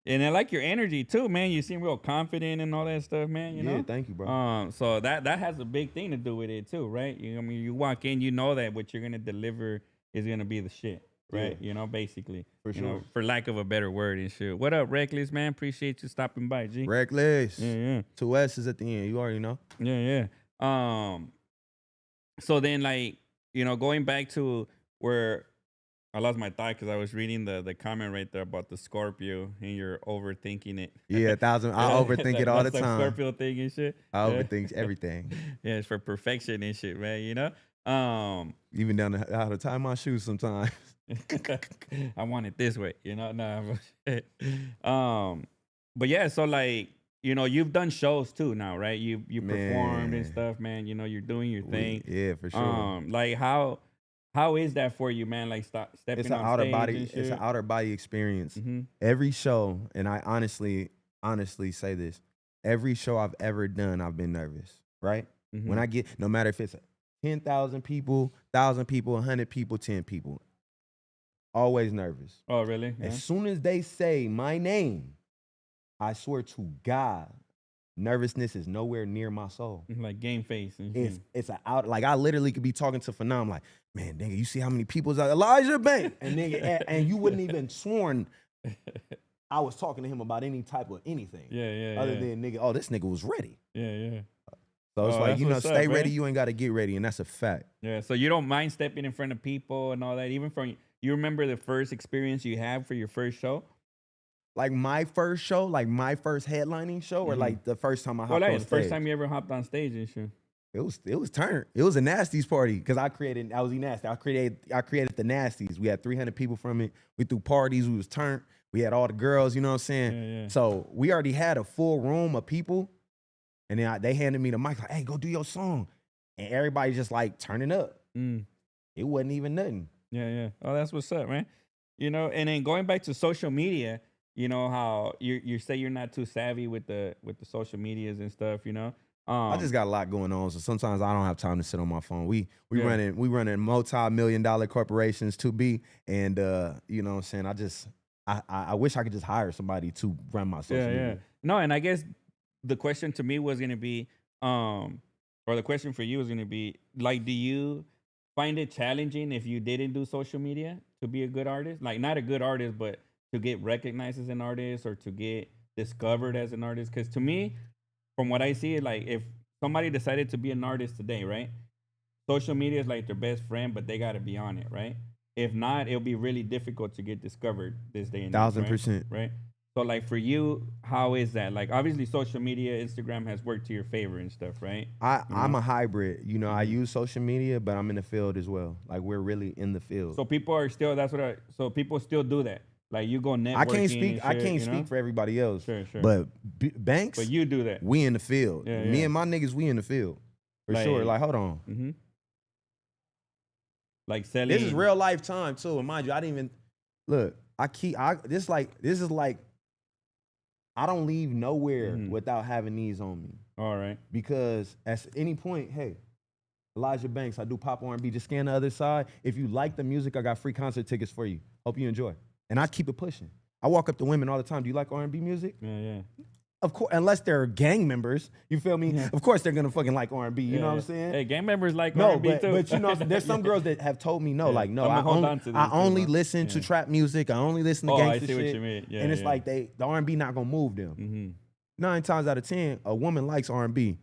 And I like your energy too, man. You seem real confident and all that stuff, man. You know? Thank you, bro. So that has a big thing to do with it too, right? I mean, you walk in, you know that what you're gonna deliver is gonna be the shit, right? Yeah. You know, basically, For you know, sure. for lack of a better word and shit. What up, Reckless, man? Appreciate you stopping by, G. Reckless. Yeah. 2 S's at the end. You already know. Yeah. So then, like, you know, going back to where I lost my thought because I was reading the comment right there about the Scorpio and you're overthinking it. Yeah, 1,000. I overthink it all the That's time. Scorpio thing and shit. I overthink everything. Yeah, it's for perfection and shit, man. You know. Even down to how to tie my shoes sometimes. I want it this way, you know. But yeah, so like, you know, you've done shows too now, right? You performed and stuff, man. You know, you're doing your thing. Yeah, for sure. Like how is that for you, man? Like stepping It's an on outer stage body. and shit? It's an outer body experience. Mm-hmm. Every show, and I honestly say this, every show I've ever done, I've been nervous. Right? Mm-hmm. When I get, no matter if it's 10,000 people, 1,000 people, 100 people, 10 people, always nervous. Oh, really? Yeah. As soon as they say my name, I swear to God, nervousness is nowhere near my soul. Like game face and shit. It's a out. Like I literally could be talking to Phenom, like, man, nigga, you see how many people's out? Elijah Banx, and nigga, and you wouldn't even sworn I was talking to him about any type of anything. Yeah. Other than nigga, oh, this nigga was ready. Yeah. So it's Oh, like, that's you know, what's stay up, ready. man. You ain't got to get ready, and that's a fact. Yeah. So you don't mind stepping in front of people and all that, even from you remember the first experience you had for your first show? Like my first show, like my first headlining show, or like the first time I hopped on the stage. first time you ever hopped on stage and shit. It was turned. It was a Nasties party because I was nasty. I created the Nasties. We had 300 people from it. We threw parties. We was turned. We had all the girls. You know what I'm saying? Yeah. So we already had a full room of people, and then they handed me the mic like, "Hey, go do your song," and everybody just like turning up. It wasn't even nothing. Yeah. Oh, that's what's up, man. You know, and then going back to social media, you know how you say you're not too savvy with the social medias and stuff, you know. I just got a lot going on, so sometimes I don't have time to sit on my phone. We running multi-million-dollar corporations to be, and you know what I'm saying. I wish I could just hire somebody to run my social media. Yeah. No, and I guess the question to me was gonna be, or the question for you was gonna be, like, do you find it challenging if you didn't do social media to be a good artist? Like, not a good artist, but to get recognized as an artist or to get discovered as an artist? Because to me, from what I see, like if somebody decided to be an artist today, right? Social media is like their best friend, but they got to be on it, right? If not, it'll be really difficult to get discovered this day and age. 1,000%. Right? So like for you, how is that? Like obviously social media, Instagram has worked to your favor and stuff, right? I'm a hybrid. You know, I use social media, but I'm in the field as well. Like we're really in the field. So people are still, so people still do that. Like you go networking. I can't speak for everybody else. Sure. But Banks, But you do that. we in the field. Yeah, Me yeah. and my niggas, we in the field. For Like- sure. Like, hold on. Mm-hmm. Like selling. This is real life time too. And mind you, I didn't even look. This is like I don't leave nowhere without having these on me. All right. Because at any point, hey, Elijah Banx, I do pop R&B. Just scan the other side. If you like the music, I got free concert tickets for you. Hope you enjoy. And I keep it pushing. I walk up to women all the time. Do you like R&B music? Yeah. Of course, unless they're gang members, you feel me? Yeah. Of course they're gonna fucking like R&B. You know what I'm saying? Hey, gang members like No, R&B too. but you know, there's some girls that have told me no, Yeah. like no, I'ma I hold only, on to this I too, only bro. listen to Yeah. trap music. I only listen to Oh, I gangster see what shit. you mean. Yeah, and it's yeah. like the R&B not gonna move them. Mm-hmm. 9 times out of 10, a woman likes R&B.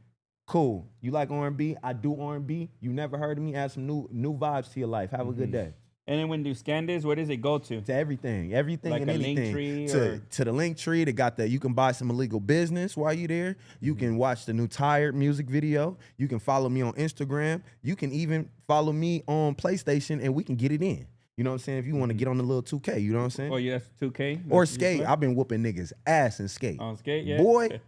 Cool. You like R&B? I do R&B. You never heard of me? Add some new vibes to your life. Have a good day. And then when you scan this, where does it go to? To everything Like and a link anything. tree To the link tree, they got you can buy some illegal business while you're there. You can watch the new Tired music video. You can follow me on Instagram. You can even follow me on PlayStation, and we can get it in. You know what I'm saying? If you want to get on the little 2K, you know what I'm saying? Oh, yes, 2K. Or skate. I've been whooping niggas ass and skate. On skate, yeah. Boy,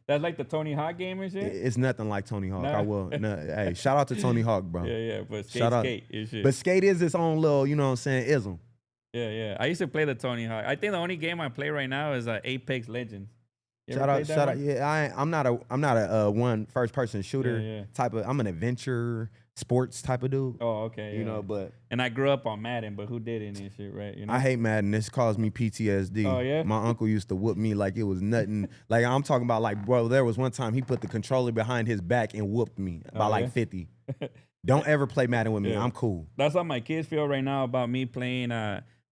That's like the Tony Hawk game and shit. it's nothing like Tony Hawk. Nah. I will. No, hey, shout out to Tony Hawk, bro. Yeah, but Shout out. skate and shit. But skate is its own little, you know what I'm saying, ism. Yeah. I used to play the Tony Hawk. I think the only game I play right now is Apex Legends. You Shout ever out, played that shout out. one? Yeah, I'm not a one first person shooter Yeah. type of. I'm an adventure sports type of dude. Oh, okay. You know, but and I grew up on Madden, but who didn't and shit, right? You know? I hate Madden. This caused me PTSD. Oh, yeah? My uncle used to whoop me like it was nothing. Like I'm talking about, like, bro, there was one time he put the controller behind his back and whooped me by like 50. Don't ever play Madden with me. Yeah. I'm cool. That's how my kids feel right now about me playing.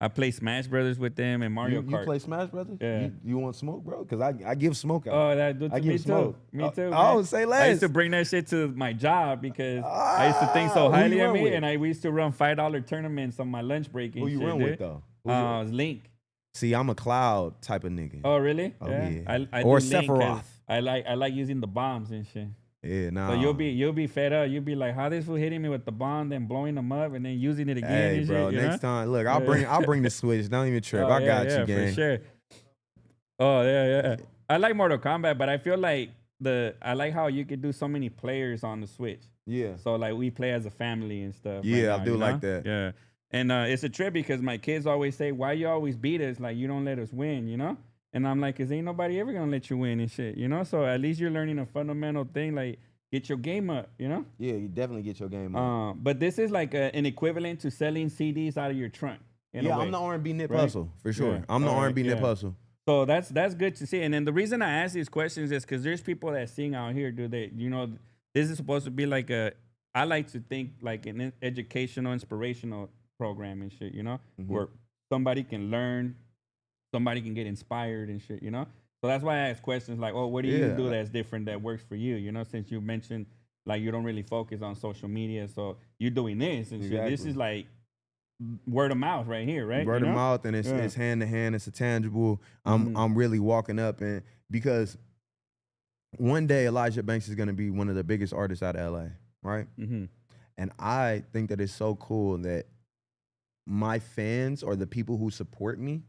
I play Smash Brothers with them and Mario Kart. You play Smash Brothers? Yeah. You want smoke, bro? Because I give smoke out. Oh, that dude, I me give smoke. too. Me too. Oh, man. say less. I used to bring that shit to my job because I used to think so Who highly you of run me, with? and we used to run $5 tournaments on my lunch break. And Who you shit, run dude. with though? It was Link. See, I'm a cloud type of nigga. Oh, really? Oh, yeah. I Or do Link 'cause Sephiroth. I like using the bombs and shit. Yeah, nah. So you'll be fed up. You'll be like, how this fool hitting me with the bomb, then blowing them up, and then using it again. Hey, and bro. shit, you Next know? time, look, I'll bring the switch. Don't even trip. Oh, I got you, for gang. sure. Oh yeah. I like Mortal Kombat, but I feel like I like how you could do so many players on the Switch. Yeah. So like we play as a family and stuff. Yeah, right I now, do you like know? that. Yeah. And it's a trip because my kids always say, "Why you always beat us? Like you don't let us win, you know?" And I'm like, "Cause ain't nobody ever gonna let you win and shit, you know." So at least you're learning a fundamental thing, like get your game up, you know. Yeah, you definitely get your game on. But this is like an equivalent to selling CDs out of your trunk. in a Yeah, way. I'm the R&B Nip right? Hustle, for sure. Yeah. I'm the All right, R&B Nip yeah. Hustle. So that's good to see. And then the reason I ask these questions is because there's people that sing out here. This is supposed to be like I like to think like an educational, inspirational program and shit, you know, where somebody can learn, somebody can get inspired and shit, you know. So that's why I ask questions like, oh, what do you do that's different that works for you? You know, since you mentioned like you don't really focus on social media, so you're doing this and shit. This is like word of mouth right here, right? Word You of know? mouth, and it's hand to hand. It's a tangible. I'm really walking up, and because one day Elijah Banx is gonna be one of the biggest artists out of LA, right? Mm-hmm. And I think that it's so cool that my fans or the people who support me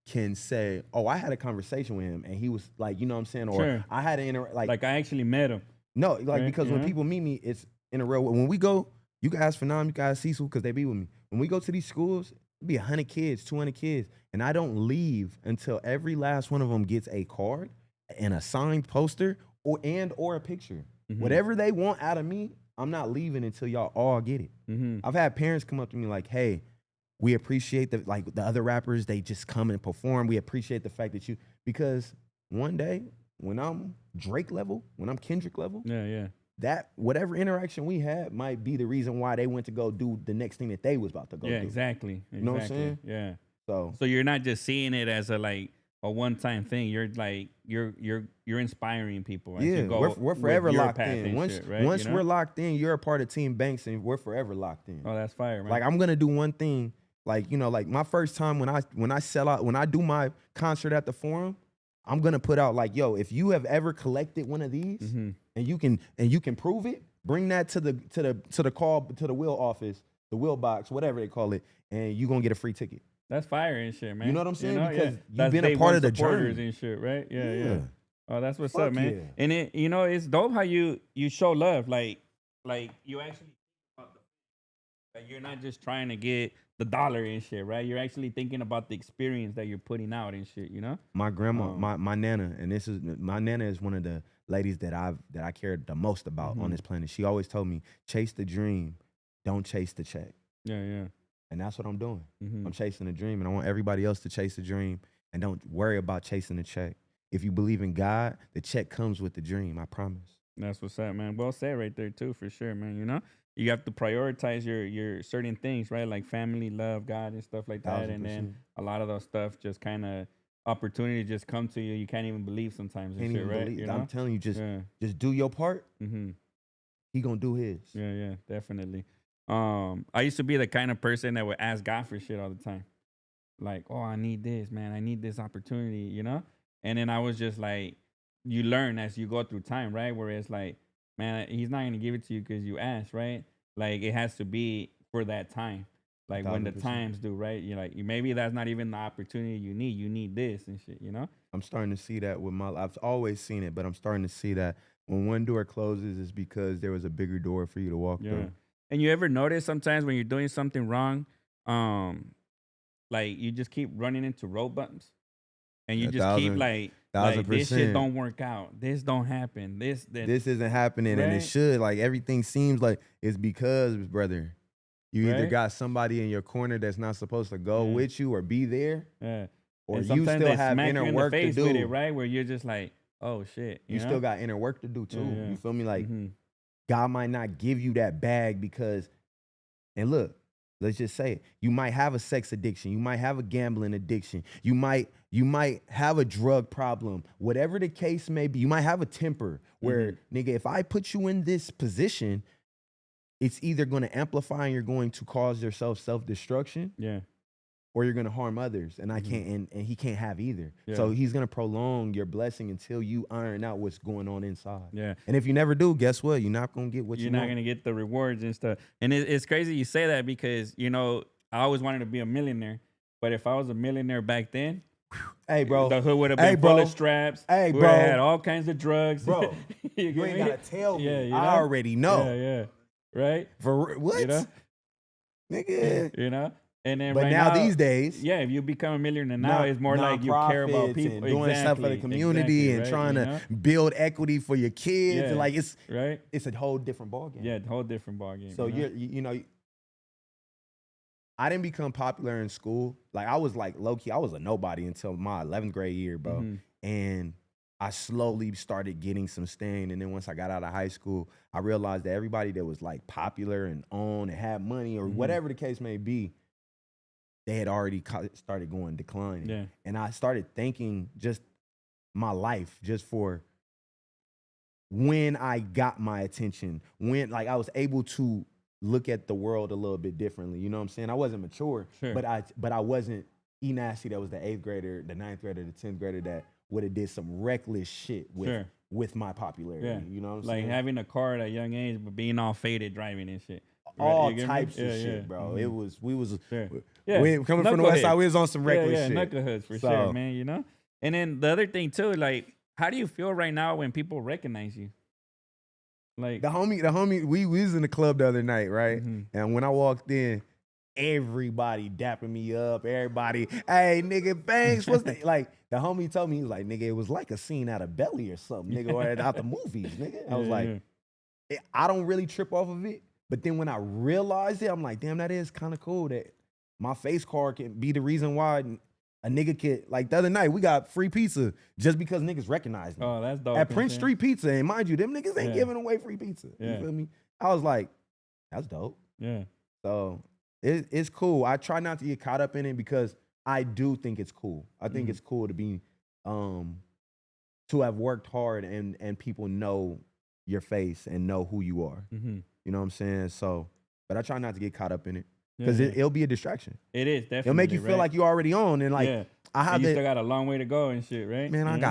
can say, "Oh, I had a conversation with him, and he was like, you know what I'm saying?" Or Sure. I had an Like I actually met him. no, like Right, because when people meet me, it's in a real way. When we go, you guys Phenom, you guys Cecil, because they be with me. When we go to these schools, it be 100 kids, 200 kids, and I don't leave until every last one of them gets a card and a signed poster or a picture. Whatever they want out of me, I'm not leaving until y'all all get it. I've had parents come up to me like, "Hey, we appreciate the other rappers, they just come and perform. We appreciate the fact that because one day when I'm Drake level, when I'm Kendrick level, that whatever interaction we had might be the reason why they went to go do the next thing that they was about to go do. Exactly. You know what I'm saying? Yeah. So you're not just seeing it as a one-time thing. You're like you're inspiring people. As yeah, you go we're with forever your locked path in. and Once shit, right? once You know? we're locked in, you're a part of Team Banks, and we're forever locked in. Oh, that's fire, man. Like I'm gonna do one thing. Like like my first time when I sell out, when I do my concert at the Forum, I'm gonna put out like, yo, if you have ever collected one of these and you can prove it, bring that to the wheel office, the wheel box, whatever they call it, and you gonna get a free ticket. That's fire and shit, man. You know what I'm saying? You know? Because That's you've been a day part one of the supporters journey and shit, right? Yeah. Yeah. Oh, that's what's Fuck up, man. yeah. And it, it's dope how you show love, like you actually think about like you're not just trying to get the dollar and shit, right? You're actually thinking about the experience that you're putting out and shit, you know? My grandma, my nana, and my nana is one of the ladies that I cared the most about on this planet. She always told me, chase the dream, don't chase the check. Yeah. And that's what I'm doing. I'm chasing a dream, and I want everybody else to chase a dream, and don't worry about chasing the check. If you believe in God, the check comes with the dream, I promise. That's what's up, man. Well said right there too, for sure, man. You know, you have to prioritize your certain things, right? Like family, love, God, and stuff like that. 1000%. And then a lot of those stuff just kind of opportunity just come to you. You can't even believe sometimes, and shit, right? You know? I'm telling you, just do your part. Mm-hmm. He gonna do his. Yeah, definitely. I used to be the kind of person that would ask God for shit all the time. Like, oh, I need this, man. I need this opportunity, you know? And then I was just like, you learn as you go through time, right? Where it's like, man, he's not gonna give it to you because you asked, right? Like it has to be for that time. Like when the 1,000%. times do, right? You're like, maybe that's not even the opportunity you need. You need this and shit, you know? I'm starting to see that with my. I've always seen it, but I'm starting to see that when one door closes, it's because there was a bigger door for you to walk Yeah. through. And you ever notice sometimes when you're doing something wrong, um, like you just keep running into road bumps? And you A just keep thousand, like this shit 1,000%. don't work out. This don't happen. That This isn't happening, and it right, should. Like everything seems like it's because, brother, you either right, got somebody in your corner that's not supposed to go yeah, with you or be there, yeah. or And you sometimes still they have smack you inner in the work to face with it, do. right? Where you're just like, oh shit, You you know? still got inner work to do Yeah, too. yeah. You feel me? Like Mm-hmm. God might not give you that bag because, and look, let's just say it. You might have a sex addiction. You might have a gambling addiction. You might have a drug problem. Whatever the case may be, you might have a temper where, nigga, if I put you in this position, it's either going to amplify and you're going to cause yourself self-destruction, Yeah, or you're going to harm others. And I Mhm. can't, and he can't have either. Yeah. So he's going to prolong your blessing until you iron out what's going on inside. yeah. And if you never do, guess what? You're not going to get what You're you not want. gonna get the rewards and stuff. And it's crazy you say that because you know I always wanted to be a millionaire. But if I was a millionaire back then, Hey, bro. the hood would have Hey, been full bro. of straps. Hey, we would've had bro. all kinds of drugs. Bro, you You ain't get me? got to tell me. Yeah, you know? I already know. Yeah, right. What? You know, Nigga. you know. And then But right now now, these days, yeah, if you become a millionaire now, it's more like you care about nonprofits people, and doing stuff for the community and right, trying you to know? build equity for your kids. Yeah, And like right. it's a whole different ballgame. Yeah, whole different ball game. So you know? you know, I didn't become popular in school. Like I was like low key, I was a nobody until my 11th grade year, bro. Mhm. And I slowly started getting some stain. And then once I got out of high school, I realized that everybody that was like popular and owned and had money or Mhm. whatever the case may be, they had already started going declining. Yeah. And I started thinking just my life just for when I got my attention, when like I was able to look at the world a little bit differently. You know what I'm saying? I wasn't mature, Sure. but I wasn't E Nasty that was the 8th grader, the 9th grader, the 10th grader that would have did some reckless shit with my popularity. Yeah. You know what I'm Like saying? having a car at a young age, but being all faded driving and shit. Right, All you get me? types Yeah, of shit, yeah. bro. Mhm. It was we was Sure. Yeah. we coming from the west side, Knuckleheads. we was on some reckless yeah, shit. knuckleheads for So- sure, man. You know. And then the other thing too, like, how do you feel right now when people recognize you? Like, The homie, we was in the club the other night, right? Mhm. And when I walked in, everybody dapping me up. Everybody, hey, nigga, Banks, what's that? Like, the homie told me, he was like, nigga, it was like a scene out of Belly or something, nigga, or out the movies, nigga. I was Yeah, like, I don't really trip off of it. But then when I realized it, I'm like, damn, that is kind of cool that my face card can be the reason why a nigga could, like the other night, we got free pizza just because niggas recognized me. oh, that's dope. At and Prince shit. Street Pizza, and mind you, them niggas ain't Yeah. giving away free pizza. Yeah. You feel me? I was like, that's dope. Yeah. So it's cool. I try not to get caught up in it because I do think it's cool. I think Mhm. it's cool to be to have worked hard and people know your face and know who you are. Mm-hmm. You know what I'm saying? So, but I try not to get caught up in it because Yeah, it'll be a distraction. it is definitely. It'll make you feel right? like you already on and like yeah. I And have you it. still got a long way to go and shit, right? Man, I You know?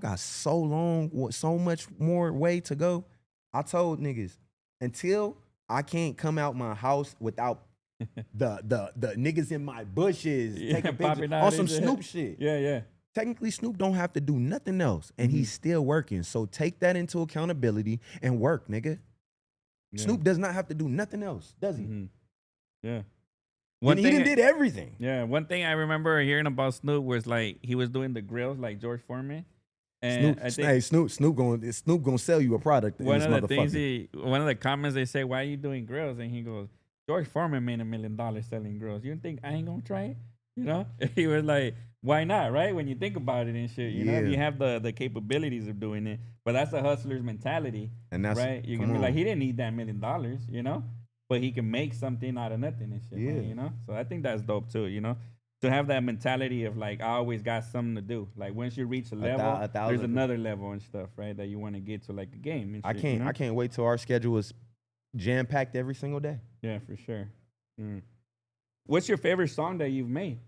got so much more way to go. I told niggas until I can't come out my house without the niggas in my bushes Yeah, taking popping pictures out on some and shit. Snoop shit. Yeah, yeah. Technically, Snoop don't have to do nothing else, and he's still working. So take that into accountability and work, nigga. Yeah. Snoop does not have to do nothing else, does he? Mhm. Yeah. He done did everything. Yeah, one thing I remember hearing about Snoop was like he was doing the grills like George Foreman. And I think Snoop gonna sell you a product. In one this of the things motherfucker. one of the comments they say, "Why are you doing grills?" And he goes, "George Foreman made $1 million selling grills. You think I ain't gonna try it?" You know? He was like, "Why not?" Right? When you think about it and shit, you know, if Yeah. you have the capabilities of doing it, but that's a hustler's mentality, And that's right? You can come be like, on. he didn't need that $1 million, you know, but he can make something out of nothing and shit, man, Yeah. you know. So I think that's dope too, you know. To have that mentality of like, I always got something to do. Like once you reach a level, a there's 1,000%. another level and stuff, right? That you want to get to like a game. And shit, you know? I can't wait till our schedule is jam packed every single day. Yeah, for sure. Mm. What's your favorite song that you've made?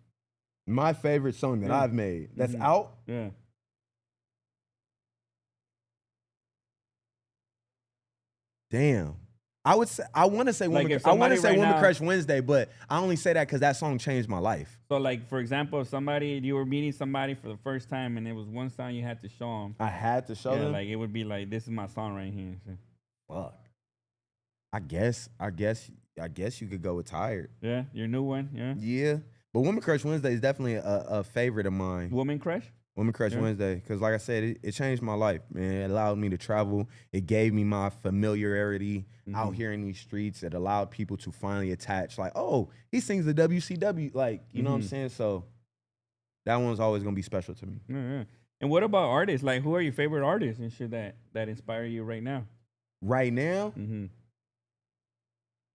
My favorite song that I've made that's out. Yeah. Damn. I would say I want to say Like, Woman. if I want to somebody say right Woman now- Crush Wednesday, but I only say that because that song changed my life. So, like, for example, if you were meeting somebody for the first time and it was one song you had to show them. I had to show Yeah, them. like, it would be like, this is my song right here. So, Fuck. I guess you could go with Tired. yeah, your new one. Yeah. Yeah, but Woman Crush Wednesday is definitely a favorite of mine. Woman Crush? Woman Crush Wednesday, because like I said, it changed my life, man. It allowed me to travel. It gave me my familiarity out here in these streets. It allowed people to finally attach, like, oh, he sings the WCW, like, you know what I'm saying? So that one's always gonna be special to me. Yeah. And what about artists? Like, who are your favorite artists and shit that inspire you right now? Right now, Mm-hmm.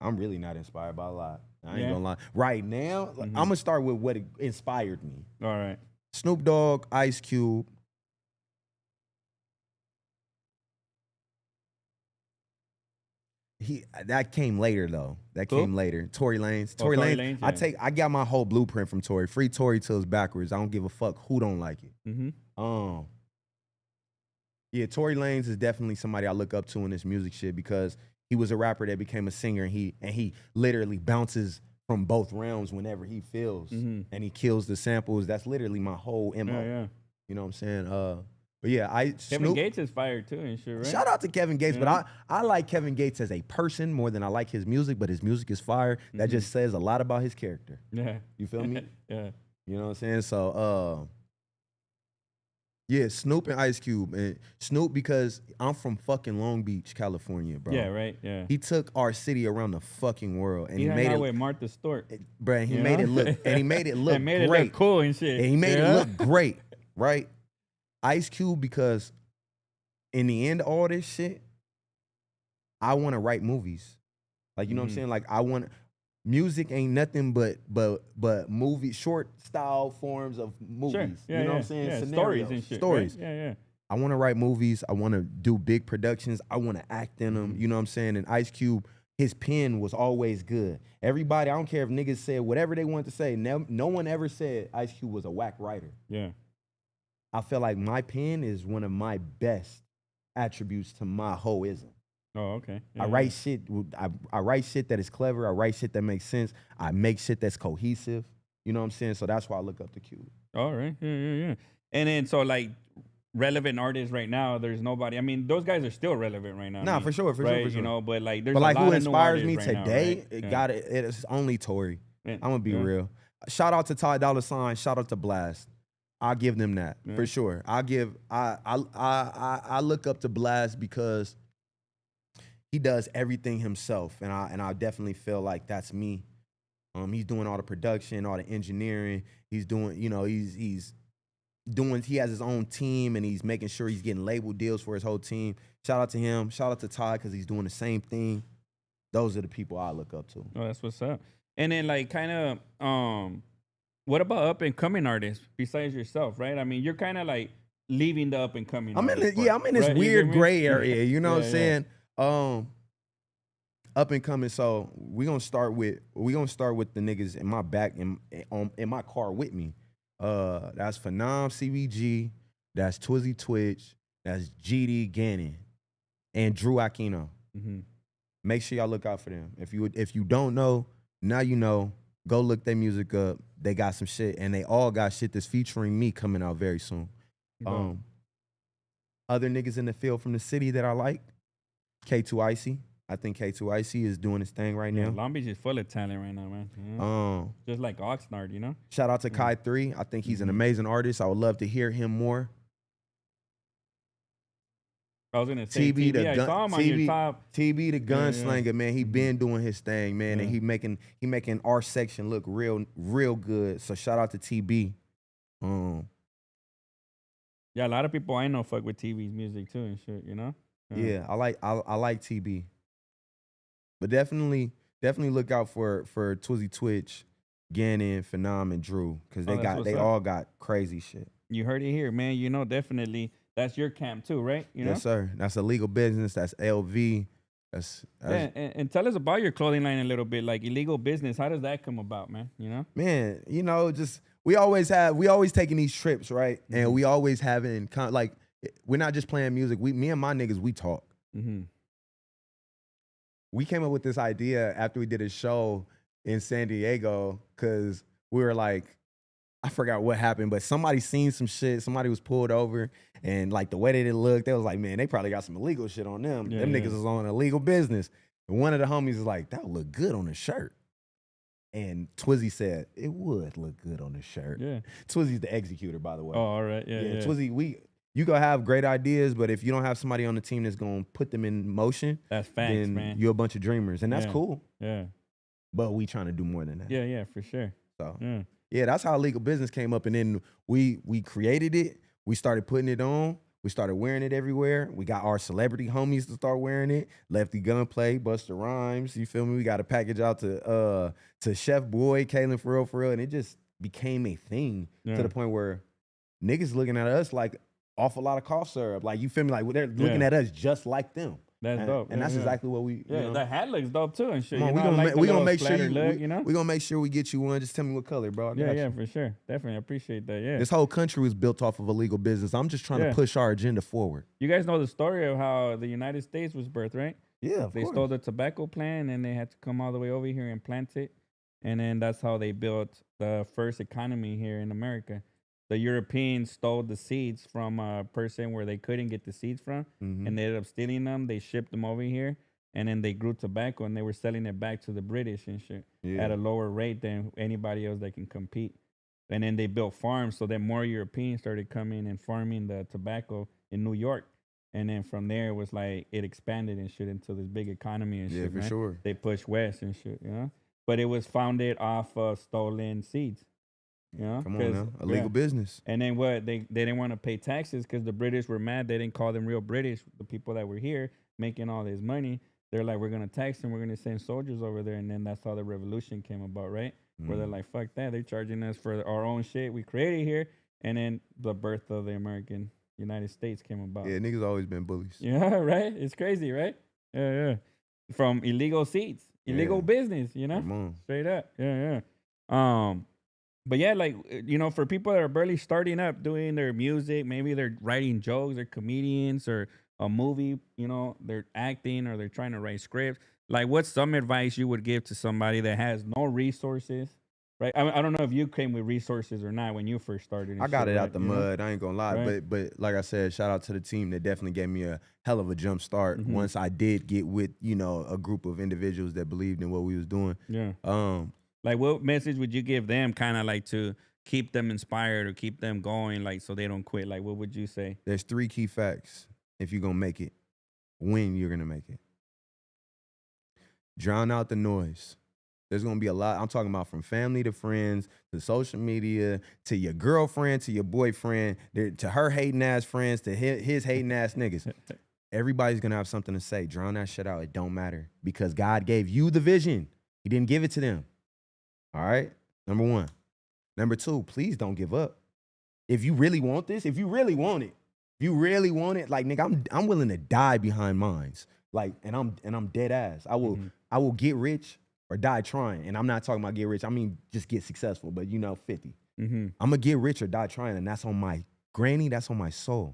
I'm really not inspired by a lot. I ain't Yeah? gonna lie. Right now, like, I'm gonna start with what inspired me. All right. Snoop Dogg, Ice Cube. That came later though. That Who? came later. Tory Lanez. Tory Tory Lanez, Lanez. yeah. I got my whole blueprint from Tory. Free Tory till it's backwards. I don't give a fuck who don't like it. Mm-hmm. Yeah, Tory Lanez is definitely somebody I look up to in this music shit because he was a rapper that became a singer and he literally bounces from both realms whenever he feels and he kills the samples. That's literally my whole MO. Yeah. You know what I'm saying? But yeah, Kevin Snoop, Gates is fired too and shit, right? shout out to Kevin Gates, but I like Kevin Gates as a person more than I like his music, but his music is fire. That just says a lot about his character. Yeah. You feel me? Yeah. You know what I'm saying? So yeah, Snoop and Ice Cube. And Snoop because I'm from fucking Long Beach, California, bro. Yeah, right. Yeah. He took our city around the fucking world and He he hung made out it with Martha Stewart. bruh, he You made know? it look and he made it look And made great. it look cool and shit. And he made Yeah? it look great, right? Ice Cube because in the end of all this shit, I want to write movies. Like, you know what I'm saying? Like, I want music ain't nothing but movie short style forms of movies. Sure. Yeah, you know what I'm saying? Yeah. Scenarios, Stories and shit. stories. Right? Yeah. I want to write movies. I want to do big productions. I want to act in them. You know what I'm saying? And Ice Cube, his pen was always good. Everybody, I don't care if niggas said whatever they wanted to say. No one ever said Ice Cube was a whack writer. Yeah. I feel like my pen is one of my best attributes to my wholeism. Oh, okay. Yeah, I write shit. I write shit that is clever. I write shit that makes sense. I make shit that's cohesive. You know what I'm saying? So that's why I look up to Cube. All right. Yeah. And then, so, like, relevant artists right now, there's nobody. I mean, those guys are still relevant right now. Nah, for sure. right? You know, but like, there's But like, a lot who of new inspires me artists right today? now, right? It's only Tory. Yeah. I'm gonna be Yeah. real. Shout out to Ty Dolla $ign. Shout out to Blast. I'll give them that for sure. I look up to Blast because he does everything himself, and I definitely feel like that's me. He's doing all the production, all the engineering. He's doing, you know, he has his own team, and he's making sure he's getting label deals for his whole team. Shout out to him. Shout out to Ty because he's doing the same thing. Those are the people I look up to. Oh, that's what's up. And then, like, kind of, what about up and coming artists besides yourself, right? I mean, you're kind of like leaving the up and coming. I'm in this right? weird gray area. You know what I'm Yeah. saying? Up and coming. So we gonna start with the niggas in my back in my car with me. That's Phenom CBG. That's Twizzy Twitch. That's GD Gannon and Drew Aquino. Mm-hmm. Make sure y'all look out for them. If you don't know, now you know. Go look their music up. They got some shit, and they all got shit that's featuring me coming out very soon. Other niggas in the field from the city that I like, K2 Icy. I think K2 Icy is doing his thing right now. Long Beach is full of talent right now, man. Yeah. Just like Oxnard, you know? Shout out to Kai 3. I think he's an amazing artist. I would love to hear him more. I was gonna say TB. I saw him on your top. TB the gunslinger, man. He Mm-hmm. been doing his thing, man, and he making our section look real good. So shout out to TB. Yeah, a lot of people I know fuck with TV's music too and shit, you know? Yeah, I like TB. But definitely look out for Twizzy Twitch, Gannon, Phenom, and Drew, because they all got crazy shit. You heard it here, man. You know, definitely that's your camp too, right? You know? Yes, sir. That's a legal business. That's LV. That's Yeah, and tell us about your clothing line a little bit, like illegal business. How does that come about, man? You know? man, just we always taking these trips, right? And we always having like we're not just playing music. Me and my niggas, we talk. We came up with this idea after we did a show in San Diego because we were like, I forgot what happened, but somebody seen some shit. Somebody was pulled over, and like the way that it looked, they was like, man, they probably got some illegal shit on them. Them niggas is on illegal business. And one of the homies is like, that would look good on a shirt. And Twizzy said, it would look good on the shirt. Yeah. Twizzy's the executor, by the way. Oh, all right. Yeah. Twizzy, you gonna have great ideas, but if you don't have somebody on the team that's gonna put them in motion, that's facts, then man. You're a bunch of dreamers, and that's cool. Yeah. But we trying to do more than that. Yeah, for sure. So yeah, that's how legal business came up, and then we created it. We started putting it on. We started wearing it everywhere. We got our celebrity homies to start wearing it. Lefty Gunplay, Busta Rhymes. You feel me? We got a package out to Chef Boy, Kalen for real, and it just became a thing to the point where niggas looking at us like off a lot of cough syrup. Like, you feel me? Like, they're looking at us just like them. That's dope. And that's exactly what we. Yeah, the hat looks dope too and shit. We gonna make sure we gonna make sure we get you one. Just tell me what color, bro. Yeah, for sure. Definitely appreciate that. Yeah. This whole country was built off of illegal business. I'm just trying to push our agenda forward. You guys know the story of how the United States was birthed, right? Yeah, They stole the tobacco plant and they had to come all the way over here and plant it. And then that's how they built the first economy here in America. The Europeans stole the seeds from a person where they couldn't get the seeds from, and they ended up stealing them. They shipped them over here, and then they grew tobacco, and they were selling it back to the British and shit at a lower rate than anybody else that can compete. And then they built farms, so that more Europeans started coming and farming the tobacco in New York. And then from there, it was like it expanded and shit into this big economy and shit. Yeah, for sure. They pushed west and shit, you know? But it was founded off of stolen seeds. You know? Come on now, illegal business. And then what? They didn't want to pay taxes because the British were mad. They didn't call them real British, the people that were here making all this money. They're like, we're going to tax them. We're going to send soldiers over there. And then that's how the revolution came about, right? Where they're like, fuck that. They're charging us for our own shit we created here. And then the birth of the American United States came about. Yeah, niggas always been bullies. Yeah, right? It's crazy, right? Yeah. From illegal seeds, illegal business, you know? Come on. Straight up. Yeah. But yeah, like, you know, for people that are barely starting up doing their music, maybe they're writing jokes, they're comedians, or a movie, you know, they're acting or they're trying to write scripts. Like, what's some advice you would give to somebody that has no resources, right? I don't know if you came with resources or not when you first started. I got it out the mud. I ain't gonna lie. But like I said, shout out to the team that definitely gave me a hell of a jump start once I did get with, you know, a group of individuals that believed in what we was doing. Yeah. Like, what message would you give them kind of like to keep them inspired or keep them going, like, so they don't quit? Like, what would you say? There's 3 key facts if you're going to make it, when you're going to make it. Drown out the noise. There's going to be a lot. I'm talking about from family to friends to social media to your girlfriend to your boyfriend to her hating ass friends to his hating ass niggas. Everybody's going to have something to say. Drown that shit out. It don't matter because God gave you the vision. He didn't give it to them. All right, number 1. Number 2, please don't give up. If you really want this, if you really want it, like, nigga, I'm willing to die behind mines. Like, and I'm dead ass. I will get rich or die trying. And I'm not talking about get rich. I mean, just get successful, but 50. I'm gonna get rich or die trying, and that's on my granny, that's on my soul.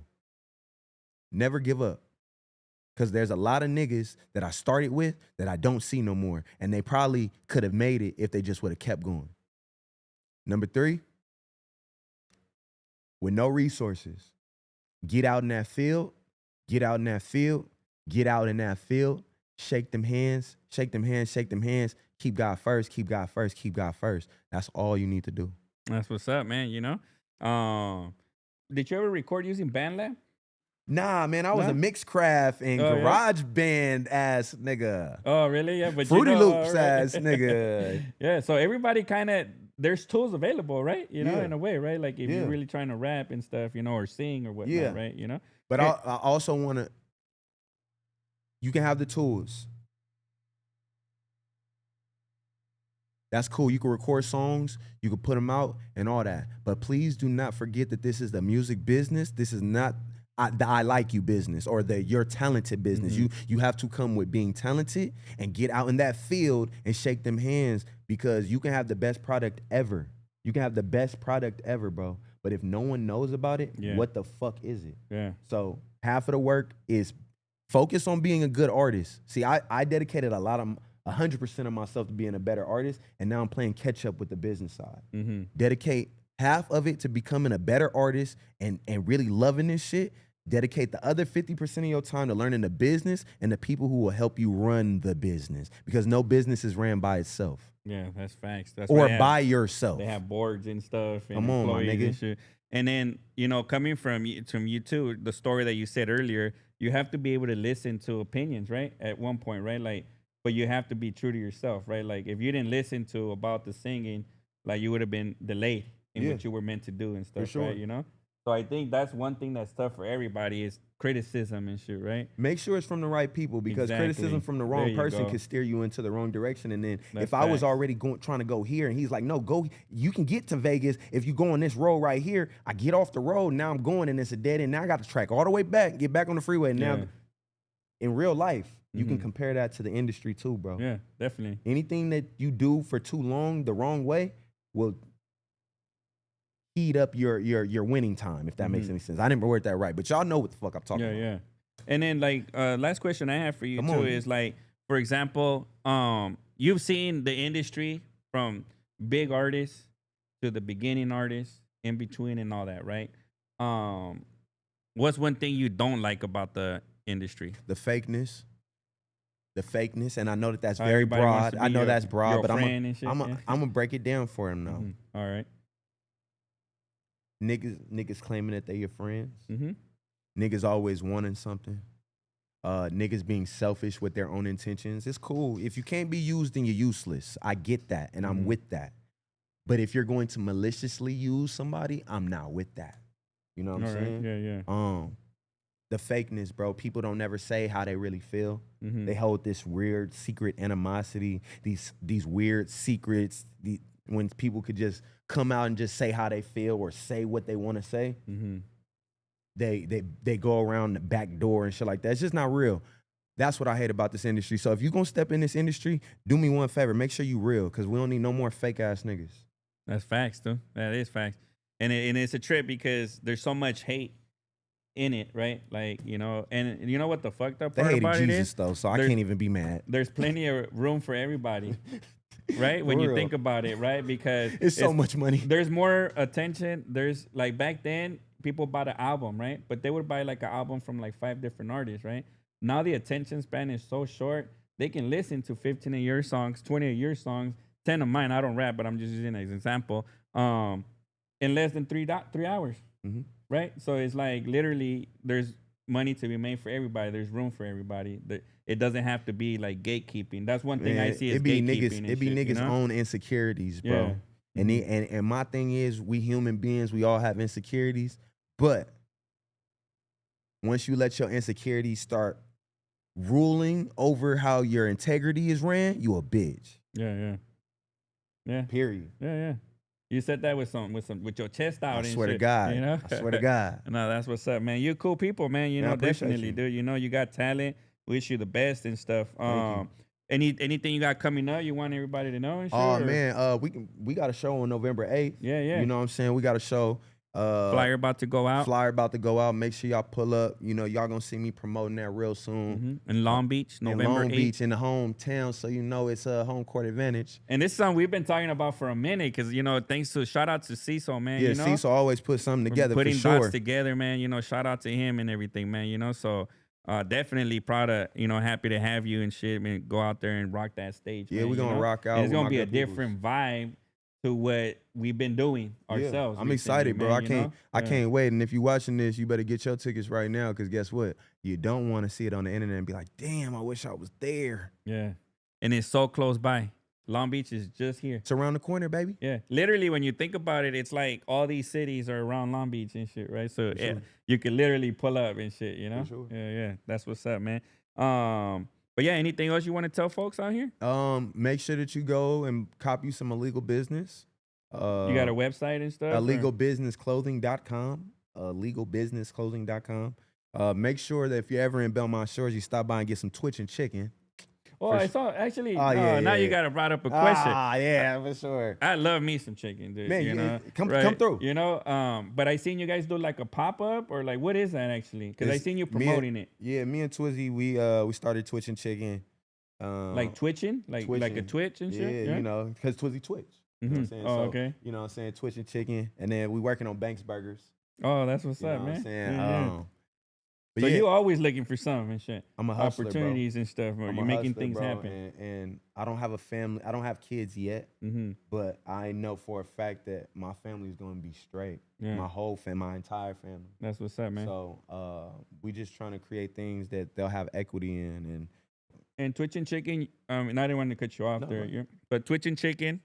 Never give up. Because there's a lot of niggas that I started with that I don't see no more. And they probably could have made it if they just would have kept going. Number 3, with no resources, get out in that field, shake them hands, keep God first. That's all you need to do. That's what's up, man, you know? Did you ever record using BandLab? Nah, man, I was a Mixcraft and Garage Band ass nigga. Oh, really? Yeah, but Fruity Loops ass nigga. Yeah, so everybody kind of, there's tools available, right? You know, in a way, right? Like if you're really trying to rap and stuff, you know, or sing or whatnot, right? You know? But I also want to, you can have the tools. That's cool. You can record songs, you can put them out and all that. But please do not forget that this is the music business. This is not the I like you business or the you're talented business. You have to come with being talented and get out in that field and shake them hands, because you can have the best product ever. You can have the best product ever, bro. But if no one knows about it, what the fuck is it? Yeah. So half of the work is focus on being a good artist. See, I dedicated 100% of myself to being a better artist, and now I'm playing catch up with the business side. Dedicate half of it to becoming a better artist and really loving this shit. Dedicate the other 50% of your time to learning the business and the people who will help you run the business, because no business is ran by itself. Yeah, that's facts. That's or by yourself. They have boards and stuff and Come on, my employees nigga. and shit. And then, you know, coming from you too, the story that you said earlier, you have to be able to listen to opinions, right? At one point, right? Like, but you have to be true to yourself, right? Like, if you didn't listen to about the singing, like, you would have been delayed in what you were meant to do and stuff, right? You know? So I think that's one thing that's tough for everybody is criticism and shit, right? Make sure it's from the right people, because criticism from the wrong person can steer you into the wrong direction. And then if I was already trying to go here and he's like, no, go, you can get to Vegas if you go on this road right here. I get off the road, now I'm going and it's a dead end. Now I got to track all the way back, get back on the freeway. Now in real life, you can compare that to the industry too, bro. Yeah, definitely. Anything that you do for too long the wrong way will heat up your winning time, if that makes any sense. I didn't word that right, but y'all know what the fuck I'm talking about. Yeah. And then, like, last question I have for you is, like, for example, you've seen the industry from big artists to the beginning artists, in between and all that, right? What's one thing you don't like about the industry? The fakeness. And I know that that's very broad. I know that's broad, but I'm gonna break it down for him now. All right. Niggas claiming that they your friends. Niggas always wanting something. Niggas being selfish with their own intentions. It's cool. If you can't be used, then you're useless. I get that, and I'm with that. But if you're going to maliciously use somebody, I'm not with that. You know what I'm saying? Yeah. The fakeness, bro. People don't never say how they really feel. They hold this weird secret animosity, these weird secrets. When people could just come out and just say how they feel or say what they want to say, they go around the back door and shit like that. It's just not real. That's what I hate about this industry. So if you're gonna step in this industry, do me one favor, make sure you real, because we don't need no more fake ass niggas. That's facts, though. That is facts. And it's a trip because there's so much hate in it, right? Like, you know, and you know what the fucked up part about it is? Though, so I can't even be mad. There's plenty of room for everybody. Right? When you think about it, right? Because it's so much money. There's more attention. There's, like, back then, people bought an album, right? But they would buy, like, an album from, like, 5 different artists, right? Now the attention span is so short, they can listen to 15 of your songs, 20 of your songs, 10 of mine. I don't rap, but I'm just using it as an example. In less than 3 hours, right? So it's like, literally, there's money to be made for everybody. There's room for everybody. It doesn't have to be like gatekeeping. That's one thing I see is gatekeeping. It be niggas' own insecurities, bro. And my thing is, we human beings, we all have insecurities. But once you let your insecurities start ruling over how your integrity is ran, you a bitch. Yeah. Period. Yeah. You said that with your chest out. I swear to God. You know? I swear to God. No, that's what's up, man. You're cool people, man. You know, definitely, dude. You know, you got talent. Wish you the best and stuff. Anything you got coming up you want everybody to know and shit? Oh man, we got a show on November 8th. Yeah. You know what I'm saying? We got a show. Flyer about to go out. Make sure y'all pull up. You know, y'all gonna see me promoting that real soon. In Long Beach, November 8th. Beach, in the hometown, so you know it's a home court advantage. And this is something we've been talking about for a minute, because, you know, shout out to Cecil, man. Yeah, you know? Cecil always put something together, putting for sure. dots together, man. You know, shout out to him and everything, man. You know, so definitely proud of, you know, happy to have you and shit, man. Go out there and rock that stage. Yeah, man, we're gonna rock out. And it's gonna be a different vibe to what we've been doing ourselves. I'm excited, bro. Man, I can't wait. And if you're watching this, you better get your tickets right now, because guess what? You don't want to see it on the internet and be like, damn, I wish I was there. Yeah. And it's so close by. Long Beach is just here. It's around the corner, baby. Yeah. Literally, when you think about it, it's like all these cities are around Long Beach and shit, right? So you can literally pull up and shit, you know? Sure. Yeah. That's what's up, man. But yeah, anything else you want to tell folks out here? Make sure that you go and cop you some illegal business. You got a website and stuff? Illegalbusinessclothing.com. legalbusinessclothing.com. Make sure that if you're ever in Belmont Shores, you stop by and get some Twitching Chicken. Oh, I saw actually. Oh, yeah, Now yeah. you gotta brought up a question. Yeah, for sure. I love me some chicken, dude. Man, you know, come right? through. You know, but I seen you guys do like a pop up or like what is that actually? Because I seen you promoting it. Yeah, me and Twizzy, we started Twitching Chicken. Like twitching, like a Twitch and shit. Yeah, you know, because Twizzy Twitch. You know what I'm saying? Oh, okay. You know what I'm saying? Twitching Chicken, and then we working on Banx Burgers. Oh, that's what's You up, know man. what I'm saying? Yeah. But So yeah, you always looking for something and shit. I'm a hustler, Opportunities and stuff, bro. I'm You're a making hustler, things bro, happen. and I don't have a family. I don't have kids yet, but I know for a fact that my family is going to be straight. Yeah. My entire family. That's what's up, man. So we just trying to create things that they'll have equity in. And Twitching Chicken, and I didn't want to cut you off No, there, no. but Twitching Chicken,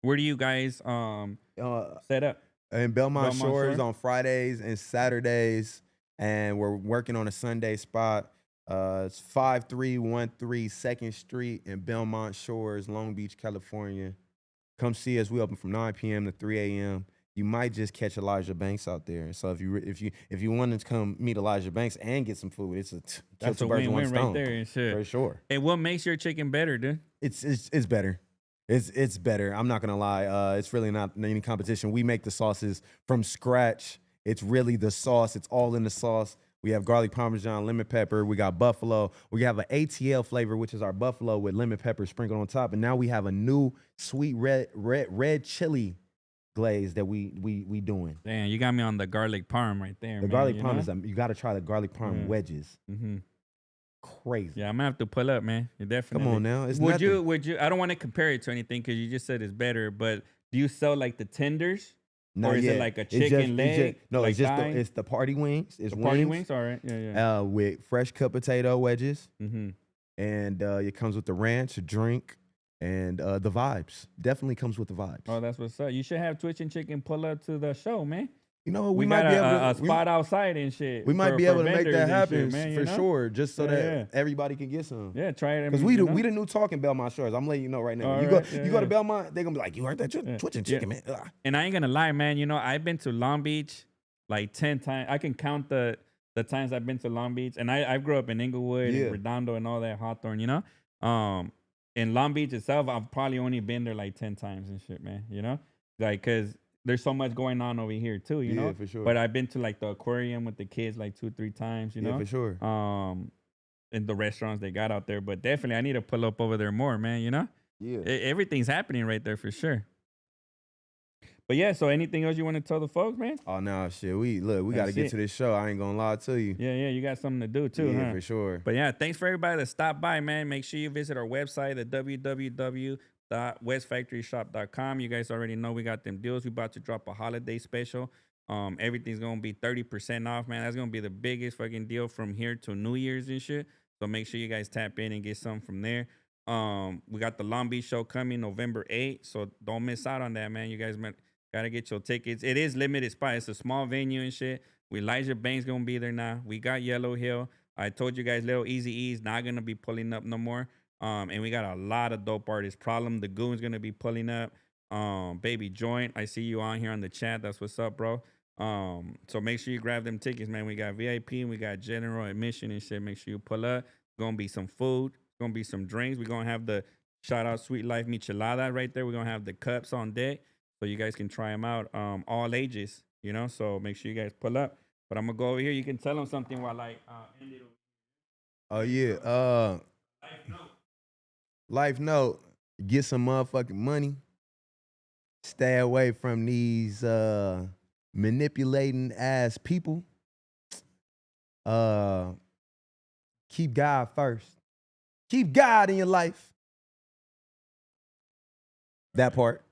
where do you guys set up? In Belmont Shores Shore? on Fridays and Saturdays, and we're working on a Sunday spot. It's 5313 2nd Street in Belmont Shores, Long Beach, California. Come see us. We open from 9 p.m. to 3 a.m. You might just catch Elijah Banx out there. So if you wanted to come meet Elijah Banx and get some food, That's a win-win right there and shit. For sure. And what makes your chicken better, dude? It's better. It's better. I'm not gonna lie. It's really not any competition. We make the sauces from scratch. It's really the sauce. It's all in the sauce. We have garlic parmesan, lemon pepper. We got buffalo. We have an ATL flavor, which is our buffalo with lemon pepper sprinkled on top. And now we have a new sweet red chili glaze that we doing. Damn, you got me on the garlic parm right there. The man, garlic parm you got to try the garlic parm wedges. Crazy. Yeah, I'm gonna have to pull up, man. You definitely. Come on now. Would you? I don't want to compare it to anything because you just said it's better. But do you sell like the tenders? No, or is it like a chicken leg? It's just the party wings. It's party wings. All right. Yeah. With fresh cut potato wedges. And it comes with the ranch, a drink, and the vibes. Definitely comes with the vibes. Oh, that's what's up. You should have Twitching Chicken pull up to the show, man. You know, we might might be able to a spot outside and shit. We might be able to make that happen shit, man, for sure, just so that everybody can get some. Yeah, try it. Because we the new talk in Belmont Shores. I'm letting you know right now. You go to Belmont, they're gonna be like, you heard that Twitching Chicken, man. Ugh. And I ain't gonna lie, man. You know, I've been to Long Beach like 10 times. I can count the times I've been to Long Beach, and I grew up in Inglewood, and Redondo, and all that, Hawthorne. You know, in Long Beach itself, I've probably only been there like 10 times and shit, man. You know, like because there's so much going on over here too, you know. For sure. But I've been to like the aquarium with the kids like 2-3 times, you know. Yeah, for sure. In the restaurants they got out there, but definitely I need to pull up over there more, man. You know. Yeah. Everything's happening right there for sure. But yeah, so anything else you want to tell the folks, man? Oh no, shit. We got to get to this show. I ain't gonna lie to you. Yeah, you got something to do too, huh? For sure. But yeah, thanks for everybody that stopped by, man. Make sure you visit our website at www.westfactoryshop.com. You guys already know we got them deals. We about to drop a holiday special. Everything's gonna be 30% off, man. That's gonna be the biggest fucking deal from here to New Year's and shit. So make sure you guys tap in and get something from there. We got the Long Beach show coming November 8th, so don't miss out on that, man. You guys gotta get your tickets. It is limited spot. It's a small venue and shit. Elijah Banx gonna be there now. We got Yellow Hill. I told you guys, Little Easy E's not gonna be pulling up no more. And we got a lot of dope artists. Problem the Goon's gonna be pulling up. Baby Joint, I see you on here on the chat. That's what's up, bro. So make sure you grab them tickets, man. We got VIP and we got general admission and shit. Make sure you pull up. Gonna be some food. Gonna be some drinks. We're gonna have the shout out Sweet Life Michelada right there. We're gonna have the cups on deck so you guys can try them out. All ages, you know. So make sure you guys pull up. But I'm gonna go over here. You can tell them something while I end it. Oh yeah. Life note, get some motherfucking money. Stay away from these manipulating ass people. Keep God first. Keep God in your life. That part.